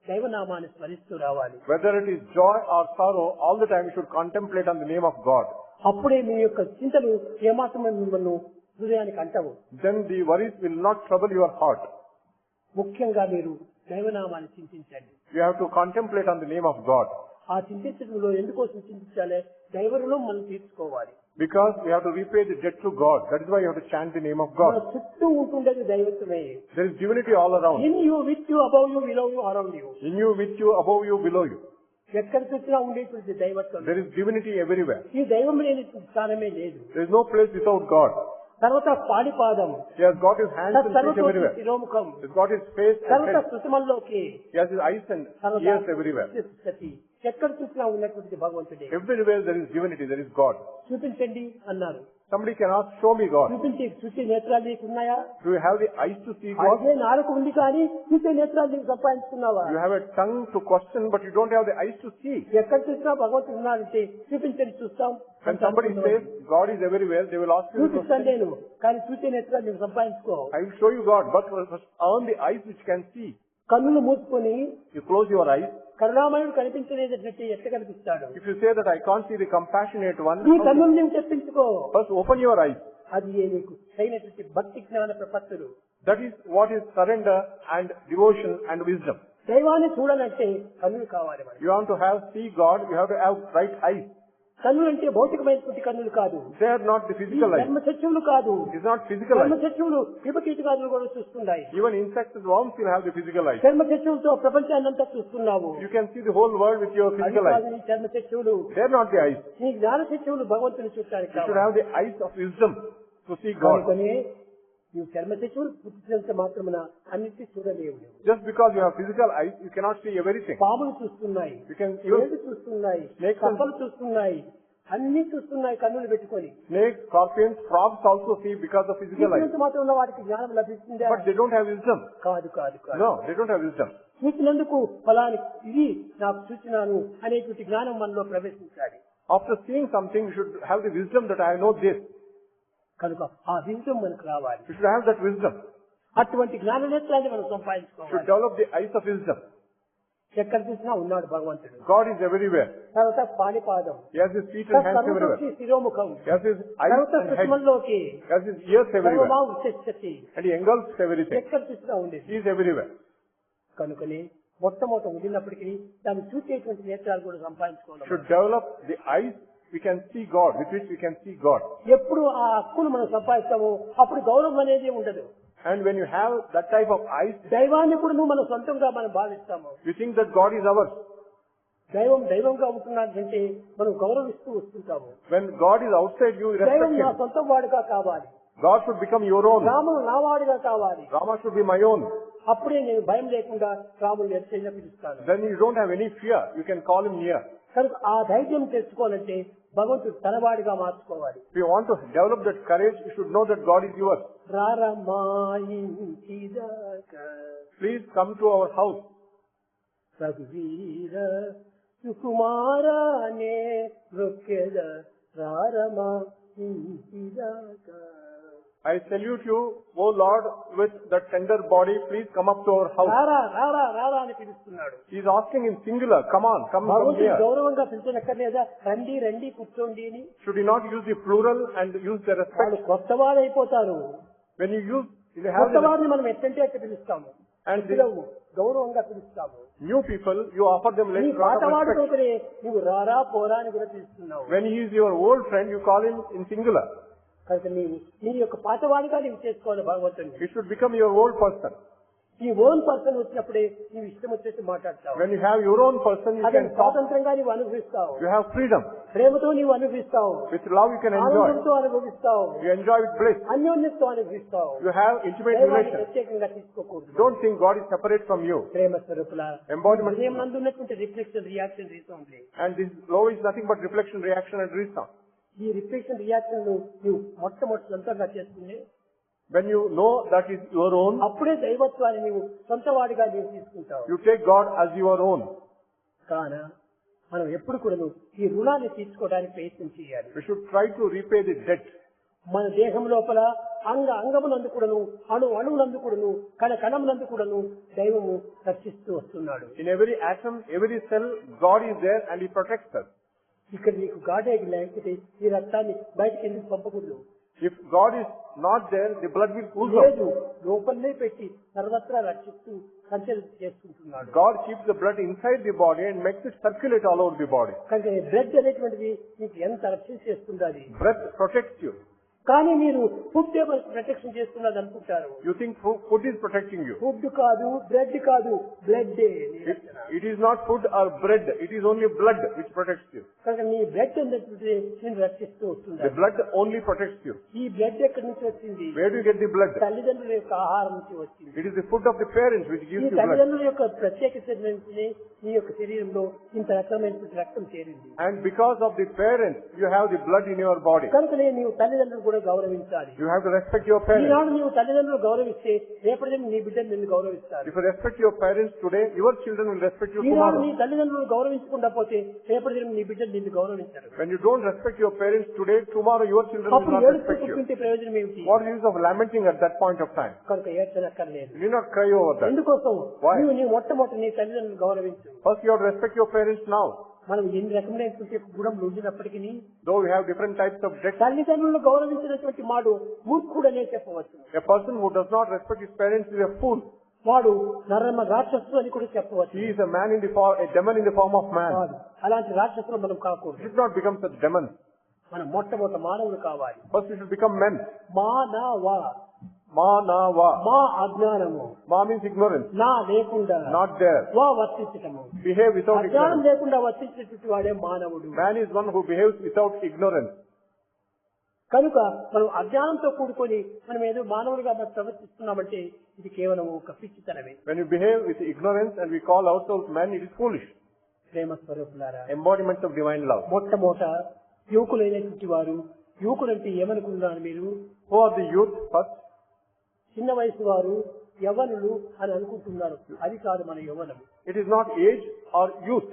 దైవనామాన్ని స్మరిస్తూ రావాలి. Whether it is joy or sorrow, all the time you should contemplate on the name of God. అప్పుడే మీ యొక్క చింతలు ఏమాత్రం మిమ్మల్ని హృదయానికి అంటవు. Then the worries will not trouble your heart. ముఖ్యంగా మీరు దైవనామాన్ని చింతించండి. You have to contemplate on the name of God. ఆ చింతించడంలో ఎందుకోసం చింతించాలి? దైవ రుణం మనం తీర్చుకోవాలి. Because we have to repay the debt to God. That is why you have to chant the name of మన God. చుట్టూ ఉంటుండేది దైవత్వమే. There is divinity all around. In you, with you, above you, below you, around you. In you, with you, above you, below you. ఎక్కడ చూసినా ఉండేటువంటి దైవత్వం. There is divinity everywhere. ఈ దైవం లేని స్థానమే లేదు. There is no place without God. తర్వాత పాడిపాదం, He has got his hands and feet everywhere. శిరోముఖం, He has got his face and తర్వాత head. శృతిమల్లోకి, He has his eyes and ears everywhere. సతి, ఎక్కడ చూసినా ఉన్నటువంటి భగవంతుడే. Everywhere there is divinity, there is God. చూపించండి అన్నారు. Somebody can ask, show me God. చూసే నేత్రాలు నీకు ఉన్నాయా? Do you have the eyes to see God? అదే నాలుగు ఉంది, కానీ చూసే నేత్రాలు నీకు సంపాదించుకున్నావా? You have a tongue to question, but you don't have the eyes to see. ఎక్కడ చూసినా భగవంతుడు ఉన్నాడంటే చూపించండి చూస్తాం. When somebody says God is everywhere, they will ask you, చూపిస్తాను నేను, కానీ చూసే నేత్రాలు నీకు సంపాదించుకో. I will show you God, but first earn the eyes which can see. కన్నులు మూసుకొని You close your eyes. కరుణామయుడు కనిపించలేదంటే ఎట్లా కనిపిస్తాడు? If you say that I can't see the compassionate one, ఈ కన్నులు నీవు తెప్పించుకో. first open your eyes. అది నీకు అయినటువంటి భక్తి జ్ఞాన ప్రపత్తులు. That is what is surrender and devotion and wisdom. దైవాన్ని చూడాలంటే కన్నులు కావాలి మనకి. You want to see God, you have to have right eyes. కన్నులు అంటే భౌతికమైనటువంటి కన్నులు కాదు. They are not the physical eyes. ధర్మచక్షువులు కాదు. It is not physical eyes. ధర్మచక్షువులు విపకీటకాదులు కూడా చూస్తున్నాయి. Even insects and worms will have the physical eyes. ధర్మచక్షువులతో ప్రపంచాన్ని అంతా చూస్తున్నావు. You can see the whole world with your physical eyes. ఈ ధర్మచక్షువులు, They are not the eyes. నీ జ్ఞానచక్షువులు భగవంతుని చూడటానికి You should కావాలి. have the eyes of wisdom to see God. కనుకనే నీవు చర్మచక్షువులు పుట్టినంత మాత్రమున అన్నిటి చూడలేవు. Just because you have physical eyes, you cannot see everything. పాములు చూస్తున్నాయి, You can even ఏళ్ళు చూస్తున్నాయి, snakes and కప్పలు చూస్తున్నాయి, అన్ని చూస్తున్నాయి కన్నులు పెట్టుకొని. Snakes, scorpions, frogs also see because of physical eyes. మాత్రం ఉన్న వాటికి జ్ఞానం లభిస్తుందా? But they don't have wisdom. కాదు కాదు కాదు. No, they don't have wisdom. చూసినందుకు ఫలాని ఇది నాకు చూసినాను అనేటువంటి జ్ఞానం మనలో ప్రవేశించాలి. After seeing something, you should have the wisdom that I know this. కనుక ఆ విజ్డమ్ మనకు రావాలి. You should have that wisdom. అటువంటి జ్ఞాననేత్రాన్ని మనం You should సంపాదించుకోవాలి. develop the eyes of wisdom. ఎక్కడ చూసినా ఉన్నాడు భగవంతుడు. God is everywhere. తర్వాత పాణిపాదం, He has his feet and hands everywhere. శిరోముఖం, He has his eyes తర్వాత and head. సుష్మల్లోకి, He has his ears everywhere. సర్వమా ఉచ్ఛతి, And he engulfs everything. ఎక్కడ చూసినా ఉండేది. He is everywhere. కనుకనే మొట్టమొదట ఉండినప్పటికీ దాన్ని చూసేటువంటి నేత్రాలు కూడా You సంపాదించుకోవాలి. should develop the eyes we can see God, with which we can see God. ఎప్పుడు ఆ హక్కును మనం సంపాదిస్తామో అప్పుడు గౌరవం అనేది ఉండదు. And when you have that type of eyes, దైవాన్ని కూడా మనం సొంతంగా మనం భావిస్తాము. you think that God is ours. దైవం దైవంగా ఉంటున్నాడంటే మనం గౌరవిస్తూ వస్తుంటాము. When God is outside you, respect దైవం నా him. సొంత వాడుగా కావాలి. God should become your own. రాముడు నా వాడుగా కావాలి. Rama should be my own. అప్పుడే నేను భయం లేకుండా రాముడు ఎత్తైనా పిలుస్తాను. Then you don't have any fear. You can call him near. కనుక ఆ ధైర్యం తెచ్చుకోవాలంటే భగవంతుడు తనవాడిగా మార్చుకోవాలి. If you want to develop that courage, you should know that God is yours. Please come to our house. రఘువీర సుకుమారనే రొక్కెద రారమా ఇంటిదాక. I salute you, O Lord, with that tender body. Please come up to our house. రారా రారా రారా అని పిలుస్తున్నాడు. He is asking in singular, come on, come భగవంతుడు here. గౌరవంగా పిలిచనక్కర్లేదా? రండి రండి కూర్చోండి అని. Should you not use the plural and use the respect? వాళ్ళు కొత్త వారు అయిపోతారు. When you use, you have కొత్త the వారిని మనం ఎట్టంటే అట్లా పిలుస్తాము. and the పిలవు, గౌరవంగా పిలుస్తాము. new people, you offer them నీ little lot of పాతవాడు respect. ఒకరే నువ్వు రారా పోరా అని కూడా పిలుస్తున్నావు. When he is your old friend, you call him in singular. కనుక నీ యొక్క పాతవాడిగా నీవు చేసుకోవాలి భగవంతుని. He should become your old person. నీ ఓన్ పర్సన్ వచ్చినప్పుడే నీవు ఇష్టం వచ్చేసి మాట్లాడతావు. When you have your own person, you అదే can talk. స్వాతంత్రంగా నీవు అనుభవిస్తావు. You have freedom. ప్రేమతో నీవు అనుభవిస్తావు. With love, you can enjoy. ఆనందంతో అనుభవిస్తావు. You enjoy with bliss. అన్యోన్యతో అనుభవిస్తావు. You have intimate దైవాన్ని relation. ప్రత్యేకంగా తీసుకోకూడదు. Don't think God is separate from you. Prema స్వరూపుల Embodiment. హృదయం నందు ఉన్నటువంటి రిఫ్లెక్షన్ రియాక్షన్ రీసౌండ్లీ. And this love is nothing but reflection, reaction, and resound. ఈ reflection reaction నువ్వు మొట్టమొదటి సొంతంగా చేసుకుని When you know that is your own, అప్పుడే దైవత్వాన్ని నీవు సొంతవాడిగా నీవు తీసుకుంటావు. you take God as your own. కాన మనం ఎప్పుడు కూడా ఈ రుణాన్ని తీర్చుకోవడానికి ప్రయత్నం చేయాలి. We should try to repay the debt. మన దేహం లోపల అంగమునందు కూడాను అణువునందు కూడాను కణమునందు కూడాను దైవము రక్షిస్తూ వస్తున్నాడు. In every atom, every cell, God is there and He protects us. ఇక్కడ నీకు గాడే లేకపోతే ఈ రక్తాన్ని బయటకు ఎందుకు పంపకూడదు? If God is not there, the blood will ooze out. లేదు, లోపలనే పెట్టి సర్వత్రా రక్షిస్తూ సంచలన చేసుకుంటున్నాడు. God keeps the blood inside the body and makes it circulate all over the body. కనుక బ్లడ్ అనేటువంటిది నీకు ఎంత రక్షణ చేస్తుంది. అది Breath protects you. కానీ మీరు ఫుడ్ ప్రొటెక్షన్ చేస్తున్నది అనుకుంటారు. You think food is protecting you. Food కాదు, బ్లడ్ కాదు, blood. It is not food or bread. It is only blood which protects you. కనుక నీ బ్లడ్ అనేది నేను రక్షిస్తూ వస్తుంది. The blood only protects you. ఈ బ్లడ్ ఎక్కడి నుంచి వచ్చింది? Where do you get the blood? తల్లిదండ్రుల యొక్క ఆహారం నుంచి వచ్చింది. It is the food of the parents which gives ఈ you blood. తల్లిదండ్రుల యొక్క ప్రత్యేకత నుంచి నీ యొక్క శరీరంలో ఇంత రకమైన రక్తం చేరింది. And because of the parents, you have the blood in your body. కనుకనే నీవు తల్లిదండ్రులు కూడా గౌరవించాలి. You have to respect your parents. ఈనాడు నీవు తల్లిదండ్రులు గౌరవిస్తే రేపటి నీ బిడ్డలు నిన్ను గౌరవిస్తారు. If you respect your parents today, your children will respect you Eenadu tomorrow. నీ తల్లిదండ్రులు గౌరవించకుండా పోతే రేపటి నీ బిడ్డలు నిన్ను గౌరవించారు. When you don't respect your parents today, tomorrow your children will అప్పుడు not ఏడుస్తూ respect you. కూర్చుంటే ప్రయోజనం ఏమిటి? What is the use of lamenting at that point of time? కనుక ఏడ్చనక్కర్లేదు. You need not cry over that. ఎందుకోసం? Why? నీవు మొట్టమొదటి నీ తల్లిదండ్రులు గౌరవించు. First you have to respect your parents now. మనం ఎన్ని రకమైనటువంటి గుణములు ఉండినప్పటికీ Though we have different types of debt, తల్లిదండ్రులను గౌరవించినటువంటి మాడు మూర్ఖుడనే చెప్పవచ్చు. a person who does not respect his parents is a fool. వాడు నరమ రాక్షసు అని కూడా చెప్పవచ్చు. He is a man in the form, a demon in the form of man. కాదు, అలాంటి రాక్షసులు మనం You కాకూడదు. should not become such demons. మనం మొట్టమొదటి మానవులు కావాలి. First you should become men. మానవ Manava. మా అజ్ఞానము, Ma means ignorance. నా లేకుండా Not there. వా వర్తించటము. Behave without అజ్ఞానం ignorance. లేకుండా వర్తించేటువంటి వాడే మానవుడు. Man is one who behaves without ignorance. కనుక మనం అజ్ఞానంతో కూడుకొని మనం ఏదో మానవులుగా మనం ప్రవర్తిస్తున్నామంటే ఇది కేవలం ఒక పిచ్చితనమే. When you behave with ignorance and we call ourselves men, it is foolish. ప్రేమ స్వరూపులారా, Embodiments of divine love. మొట్టమొదట యువకులైనటువంటి వారు, యువకులంటే ఏమనుకున్నారు మీరు? Who are the youth first? చిన్న వయసు వారు యవ్వనులు అని అనుకుంటున్నారు. అది కాదు మన యవ్వనం. It is not age or youth.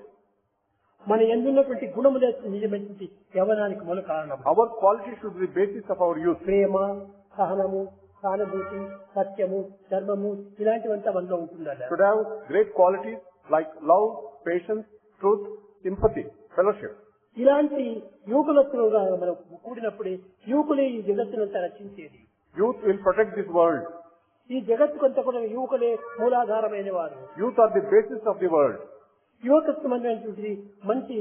మన ఎందున్నటువంటి గుణములే నిజమైనటువంటి యవ్వనానికి మూల కారణం. Our quality should be the basis of our youth. ప్రేమ, సహనము, సానుభూతి, సత్యము, ధర్మము ఇలాంటివంతా మనలో ఉంటుందా? Should have great qualities like love, patience, truth, sympathy, fellowship. ఇలాంటి యువకులతో మనం కూడినప్పుడే యువకులే ఈ జగత్తునంతా రక్షించేది. Youth will protect this world. ఈ జగత్తుకంతా కూడా యువకులే మూలాధారమైన వారు. Youth are the basis of the world. యువకత్వం అనేటువంటిది మంచి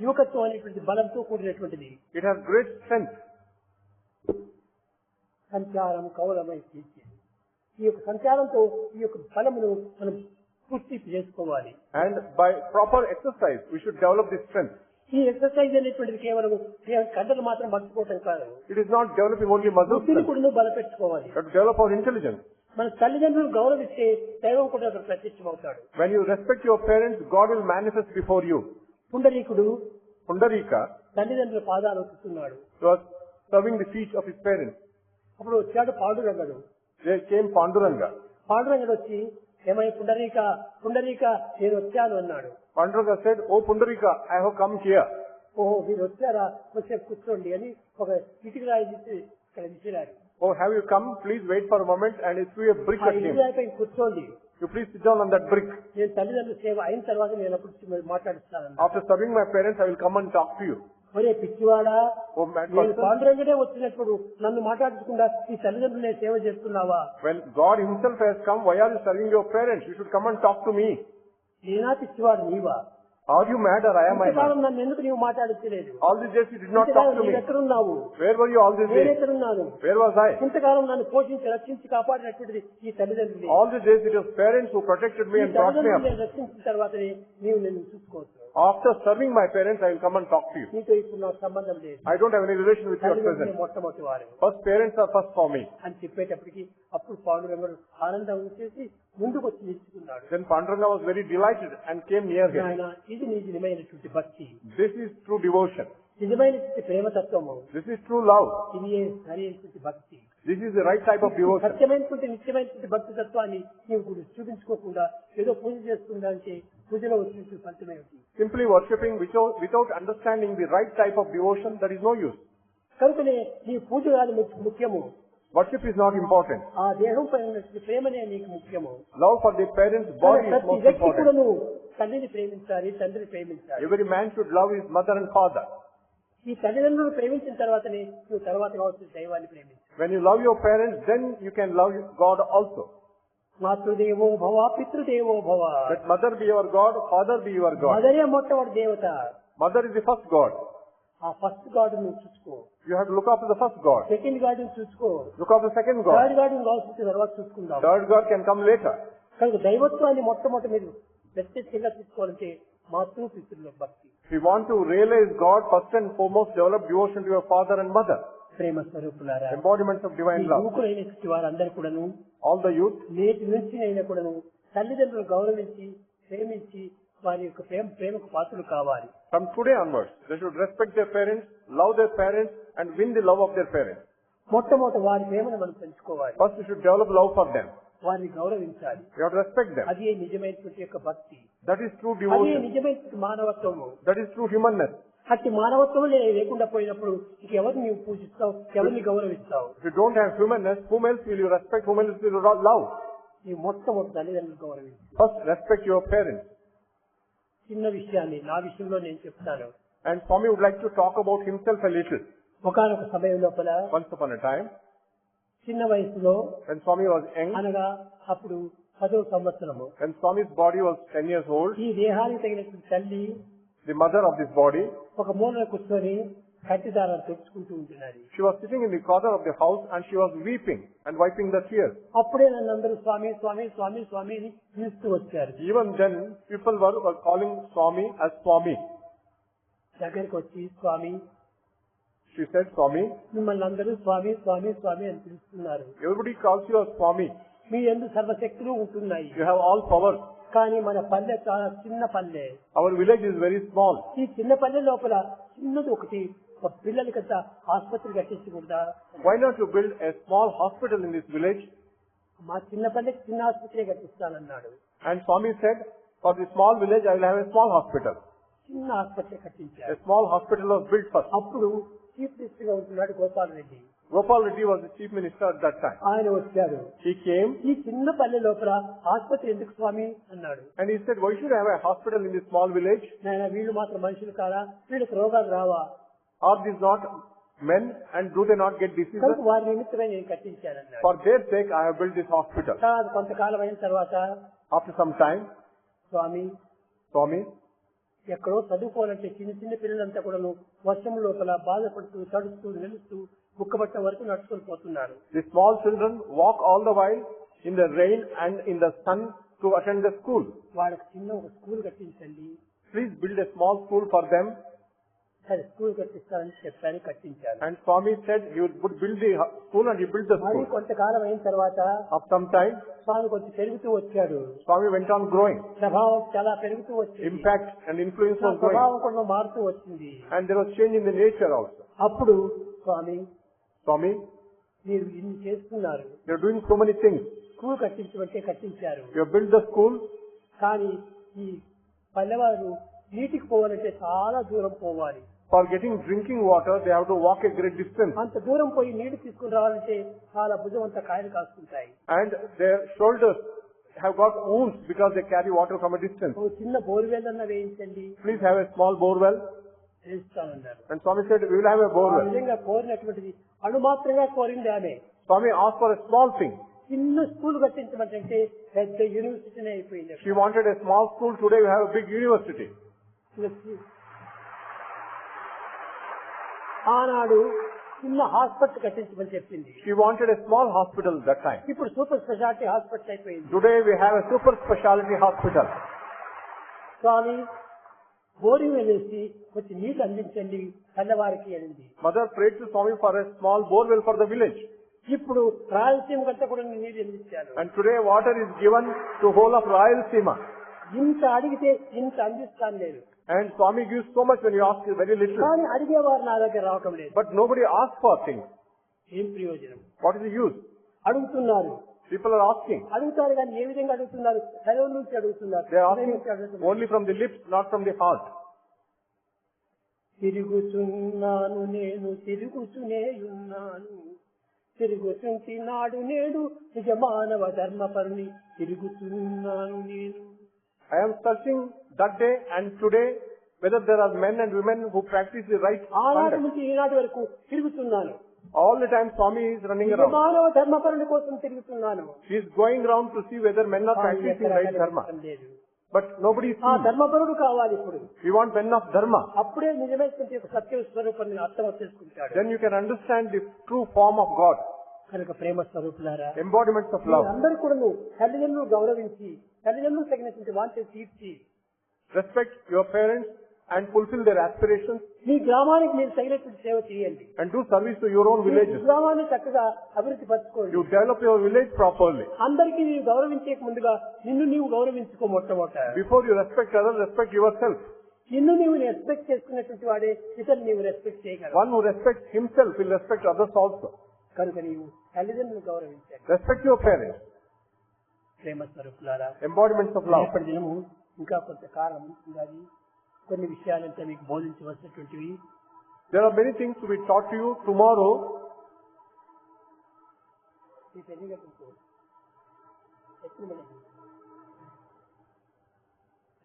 యువకత్వం అనేటువంటి బలంతో కూడినటువంటిది. It has great strength. సంచారం కౌలమై తీర్చేది. ఈ యొక్క సంచారంతో ఈ యొక్క బలమును మనం పూర్తి చేసుకోవాలి. And by proper exercise, we should develop this strength. ఈ ఎక్సర్సైజ్ అనేటువంటిది కేవలం కండలు మాత్రం మర్చిపోవటం కాదు. It is not developing only muscle బుద్ధిని strength. కూడా బలపెట్టుకోవాలి. We have to develop our intelligence. మన తల్లిదండ్రులను గౌరవిస్తే దైవం కూడా అక్కడ ప్రత్యక్షమవుతాడు. When you respect your parents, God will manifest before you. పుండరీకుడు Pundarika తల్లిదండ్రుల పాదాలు ఒత్తుతున్నాడు. was serving the feet of his parents. అప్పుడు వచ్చాడు పాండురంగడు. There came Panduranga. పాండురంగడు వచ్చి ఏమై పుండరీక పుండరీక నేను వచ్చాను అన్నాడు. Panduranga said, "Oh Pundarika, I have come here." ఓహో మీరు వచ్చారా, కొంచెం కూర్చోండి అని ఒక ఇటుక రాయి తీసి ఇక్కడ విసిరాడు. "Oh, have you come? Please wait for a moment." And he threw a brick ఆ at ఇటుక him. రాయిపై కూర్చోండి, "You please sit down on that brick. నేను తల్లిదండ్రుల సేవ అయిన తర్వాత నేను అప్పుడు మాట్లాడిస్తాను. After serving my parents, I will come and talk to you." ఒరే పిచ్చివాడా, Oh mad నేను person. పాండురంగడే వచ్చినప్పుడు నన్ను మాట్లాడకుండా ఈ తల్లిదండ్రులనే సేవ చేస్తున్నావా? When God himself has come, why are you serving your parents? You should come and talk to me. నేనా పిచ్చివాడు నీవా? Are you mad or I am I ఇంతకాలం mad? నన్ను ఎందుకు నీవు మాట్లాడించలేదు? All these days you did not talk to me. ఎక్కడున్నావు? Where were you all these days? నేనెక్కడున్నాను? Where was I? ఇంతకాలం నన్ను పోషించి రక్షించి కాపాడినటువంటిది ఈ తల్లిదండ్రులు. All these days it was parents who protected me ఈ and brought me up. తల్లిదండ్రులను రక్షించిన తర్వాతనే నీవు నిన్ను చూసుకోవచ్చు. After serving my parents, I will come and talk to you. నీతో ఇప్పుడు నాకు సంబంధం లేదు. I don't have any relation with your తల్లిదండ్రులే present. మొట్టమొదటి వారు First parents are first for me. అని చెప్పేటప్పటికి అప్పుడు పాండురంగుడు ఆనందం చేసి ముందుకు వచ్చి నిలుచుకున్నాడు. Then Panduranga was very delighted and came near him. ఆయన ఇది నిజమైనటువంటి భక్తి, This is true devotion. నిజమైనటువంటి ప్రేమతత్వము, This is true love. ఇది సరైనటువంటి భక్తి. This is the right type of devotion. సత్యమైనటువంటి నిత్యమైనటువంటి భక్తి తత్వాన్ని నీవు కూడా చూపించుకోకుండా ఏదో పూజ చేస్తుందా అంటే పూజలో వచ్చినటువంటి ఫలితం ఏమిటి? Simply worshipping without understanding the right type of devotion, that is no use. కనుకనే నీ పూజ కాదు ముఖ్యము, Worship is not important. ఆ దేహం పైన ఉన్నటువంటి ప్రేమనే నీకు ముఖ్యము. Love for the parents' body is ప్రతి most వ్యక్తి important. కూడా నువ్వు తల్లిని ప్రేమించాలి, తండ్రిని ప్రేమించాలి. Every man should love his mother and father. ఈ తల్లిదండ్రులు ప్రేమించిన తర్వాతనే నువ్వు తర్వాత కావాల్సిన దైవాన్ని ప్రేమించాలి. When you love your parents, then you can love God also. మాతృదేవో భవ పితృదేవో భవ. Let mother be your God, father be your God. మదరే మొట్టమొదటి దేవత. Mother is the first God. ఆ ఫస్ట్ గాడ్ నువ్వు చూసుకో. You have to look after the first God. Second God చూసుకో. Look after the second God. Third God కావాల్సిన తర్వాత చూసుకుందాం. Third God can come later. కనుక దైవత్వాన్ని మొట్టమొదటి మీరు ప్రత్యేకంగా తీసుకోవాలంటే మాతృ పితృల భక్తి. If you want to realize God, first and foremost develop devotion to your father and mother. ప్రేమ స్వరూపులారా, Embodiments of divine love. యువకులైనటువంటి వారందరూ కూడాను All the youth, నేటి నుంచి అయినా కూడాను తల్లిదండ్రులు గౌరవించి ప్రేమించి వారి యొక్క ప్రేమకు పాత్రలు కావాలి. from today onwards, they should respect their parents, love their parents, and win the love of their parents. మొట్టమొదటి వారి ప్రేమను మనం పెంచుకోవాలి. First, you should develop love for them. వారిని గౌరవించాలి. You have to respect them. అది నిజమైనటువంటి యొక్క భక్తి, That is true అది devotion. నిజమైనటువంటి మానవత్వము. That is true humanness. అట్టి మానవత్వం లేకుండా పోయినప్పుడు ఇంక ఎవరిని నీవు పూజిస్తావు, ఎవరిని గౌరవిస్తావు? If you don't have humanness, whom else will you respect? Whom else will you love? ఈ మొట్టమొదటి తల్లిదండ్రులు గౌరవించు. First, respect your parents. చిన్న విషయాన్ని నా విషయంలో నేను చెప్తాను. And Swami would like to talk about himself a little. ఒకానొక సమయం లోపల Once upon a time, చిన్న వయసులో when Swami was young, అనగా అప్పుడు 10వ సంవత్సరము, when Swami's body was 10 years old, ఈ దేహానికి తగినటువంటి తల్లి the mother of this body, ఒక మూలన కూర్చొని కట్టిదారాలు తెచ్చుకుంటూ ఉంటున్నది. she was sitting in the corner of the house and she was weeping and wiping the tears. అప్పుడే నన్ను అందరూ స్వామి స్వామి స్వామి స్వామి అని పిలుస్తూ వచ్చారు. Even then, people were calling Swami as Swami. దగ్గరికి వచ్చి స్వామి, She said, Swami, మిమ్మల్ని అందరూ స్వామి స్వామి స్వామి అని పిలుస్తున్నారు. everybody calls you as Swami. మీ యందు సర్వశక్తులు ఉంటున్నాయి. You have all powers. కానీ మన పల్లె చాలా చిన్న పల్లె. Our village is very small. ఈ చిన్న పల్లె లోపల చిన్నది ఒకటి ఒక పిల్లలకంతా ఆసుపత్రి కట్టించకూడదా? Why not you build a small hospital in this village? మా చిన్న పల్లెకి చిన్న ఆసుపత్రి కట్టిస్తానన్నాడు. And Swami said, for the small village, I will have a small hospital. చిన్న ఆసుపత్రి కట్టించారు. A small hospital was built first. అప్పుడు చీఫ్ మినిస్టర్ గా ఉంటున్నాడు Gopal Reddy. Gopal Reddy was the chief minister at that time. ఆయన వచ్చాడు. He came ఈ చిన్న పల్లె లోపల ఆసుపత్రి ఎందుకు స్వామి అన్నాడు. and he said, why should I have a hospital in this small village? నాయన వీళ్ళు మాత్రం మనుషులు కాదా, వీళ్ళకి రోగాలు రావా? Are these not men and do they not get diseases? కనుక వారి నిమిత్తమే నేను కట్టించానన్నాడు. For their sake, I have built this hospital. కొంతకాలం అయిన తర్వాత After some time, Swami, ఎక్కడో చదువుకోవాలంటే చిన్న చిన్న పిల్లలంతా కూడా వర్షం లోపల బాధపడుతూ తడుస్తూ నిలుస్తూ ముక్కబట్ట వరకు నడుచుకొని పోతున్నారు. the small children walk all the while in the rain and in the sun to attend the school. వాళ్ళకి చిన్న ఒక స్కూల్ కట్టించండి. Please build a small school for them. సరే స్కూల్ కట్టిస్తారని చెప్పాను, కట్టించాను. And Swami said he would build the school and he built the మరి school. కొంతకాలం అయిన తర్వాత After some time, స్వామి కొంచెం పెరుగుతూ వచ్చాడు. Swami went on growing. ప్రభావం చాలా పెరుగుతూ వచ్చింది. Impact and influence was growing. ప్రభావం కూడా మారుతూ వచ్చింది. And there was change in the nature also. అప్పుడు స్వామి, మీరు ఇన్ని చేస్తున్నారు, you are doing so many things. School కట్టించమంటే కట్టించారు. You have built the school. కానీ ఈ పల్లెవారు నీటికి పోవాలంటే చాలా దూరం పోవాలి. For getting drinking water, they have to walk a great distance. అంత దూరం పోయి నీళ్లు తీసుకుని రావాలంటే చాలా భుజం అంతా కాయలు కాస్తుంటాయి. And their shoulders have got wounds because they carry water from a distance. ఓ చిన్న బోర్వెల్ అన్న వేయించండి. Please have a small borewell. వేయిస్తానన్నారు. And Swami said, we will have a ఆ borewell. విధంగా కోరినటువంటిది అణుమాత్రంగా కోరింది ఆమె. Swami asked for a small thing. చిన్న school కట్టించమంటే పెద్ద యూనివర్సిటీనే అయిపోయింది. She wanted a small school. Today we have a big university. ఆనాడు చిన్న hospital కట్టించమని చెప్పింది. She wanted a small hospital that time. ఇప్పుడు సూపర్ స్పెషాలిటీ హాస్పిటల్ అయిపోయింది. Today we have a super specialty hospital. స్వామి boring వేసి కొంచెం నీళ్లు అందించండి తెల్లవారికి అనింది. Mother prayed to Swami for a small borewell for the village. ఇప్పుడు రాయలసీమ కంటే కూడా నీళ్లు అందించాను. And today water is given to whole of Rayalaseema. ఇంత అడిగితే ఇంత అందిస్తాను లేదు. And Swami gives so much when you ask very little. కానీ అడిగేవారు నా దగ్గర రావటం లేదు. But nobody asks for things. ఏం ప్రయోజనం? What is the use? అడుగుతున్నారు. People are asking. అడుగుతారు కానీ ఏ విధంగా అడుగుతున్నారు? సెలవు నుంచి అడుగుతున్నారు. They are asking only from the lips, not from the heart. తిరుగుతున్నాను నేను తిరుగుతూనే ఉన్నాను, తిరుగుతుంటి నాడు నేడు నిజ మానవ ధర్మపరుని తిరుగుతున్నాను నేను. I am searching that day and today whether there are men and women who practice the right ఆనాటి conduct. నుంచి ఈనాటి వరకు తిరుగుతున్నాను. All the time Swami is running నిజ around. మానవ ధర్మపరుని కోసం తిరుగుతున్నాను. He is going around to see whether men are practicing right dharma. But nobody is ఆ seeing. ధర్మపరుడు కావాలి. ఇప్పుడు We want men of dharma. అప్పుడే నిజమైనటువంటి సత్య స్వరూపాన్ని అర్థం చేసుకుంటాడు. Then you can understand the true form of God. కనుక ప్రేమ స్వరూపులారా, Embodiments of love. అందరూ కూడా తల్లిదండ్రులు గౌరవించి తల్లిదండ్రులు తగినటువంటి వాంఛలు తీర్చి Respect your parents and fulfill their aspirations. మీ గ్రామానికి మీరు తగినటువంటి సేవ చేయండి. And do service to your own me villages. గ్రామాన్ని చక్కగా అభివృద్ధి పరచుకోండి. You develop your village properly. అందరికీ నీవు గౌరవించే ముందుగా నిన్ను నీవు గౌరవించుకో. మొట్టమొదట Before you respect others, respect yourself. నిన్ను నీవు రెస్పెక్ట్ చేసుకున్నటువంటి వాడే ఇతరులు నీవు రెస్పెక్ట్ చేయగలవు. One who respects himself will respect others also. కనుక నీవు తల్లిదండ్రులు గౌరవించాలి. Respect your parents. ప్రేమ స్వరూపులారా, Embodiments of love. రేపటి దినము ఇంకా కొంత కాలం ఉంటుంది. కొన్ని విషయాలంతా మీకు బోధించవలసినటువంటివి. There are many things to be taught to you tomorrow.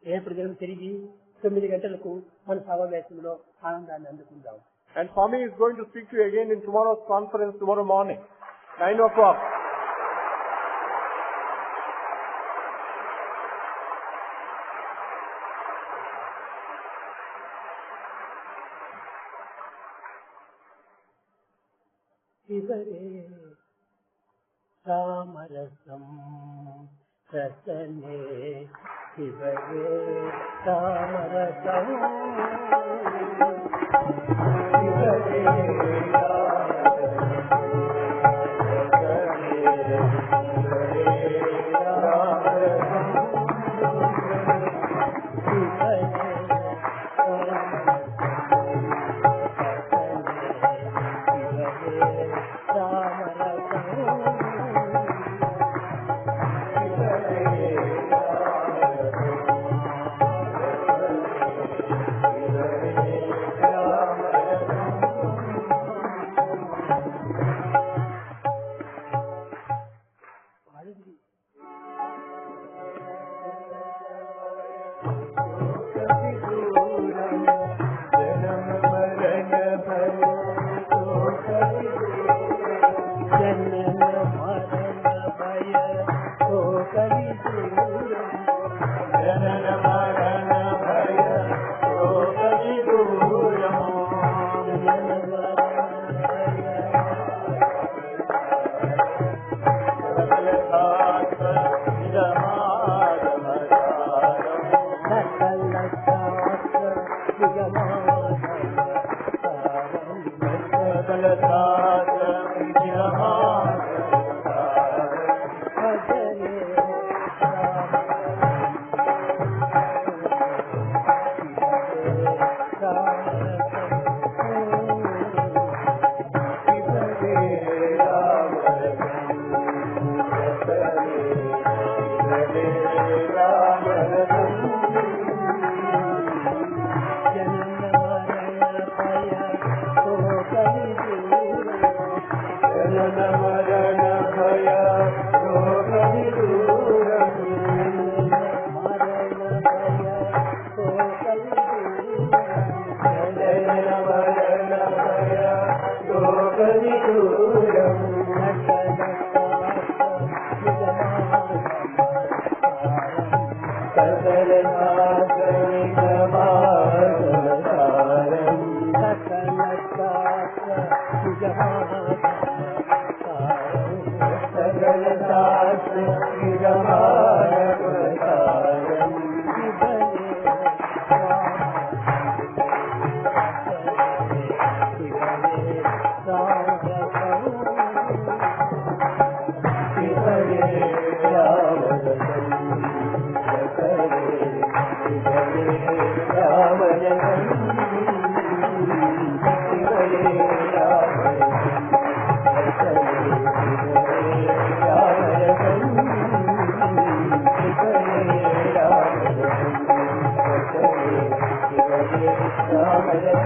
రేపటి దినం తిరిగి 9 గంటలకు మన సమావేశంలో ఆనందాన్ని అందుకుందాం. And Swami is going to speak to you again in tomorrow's conference tomorrow morning, 9 o'clock. శివరే రామరసం రసనే, శివరే రామరసం శివరే రామరసం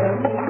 Ram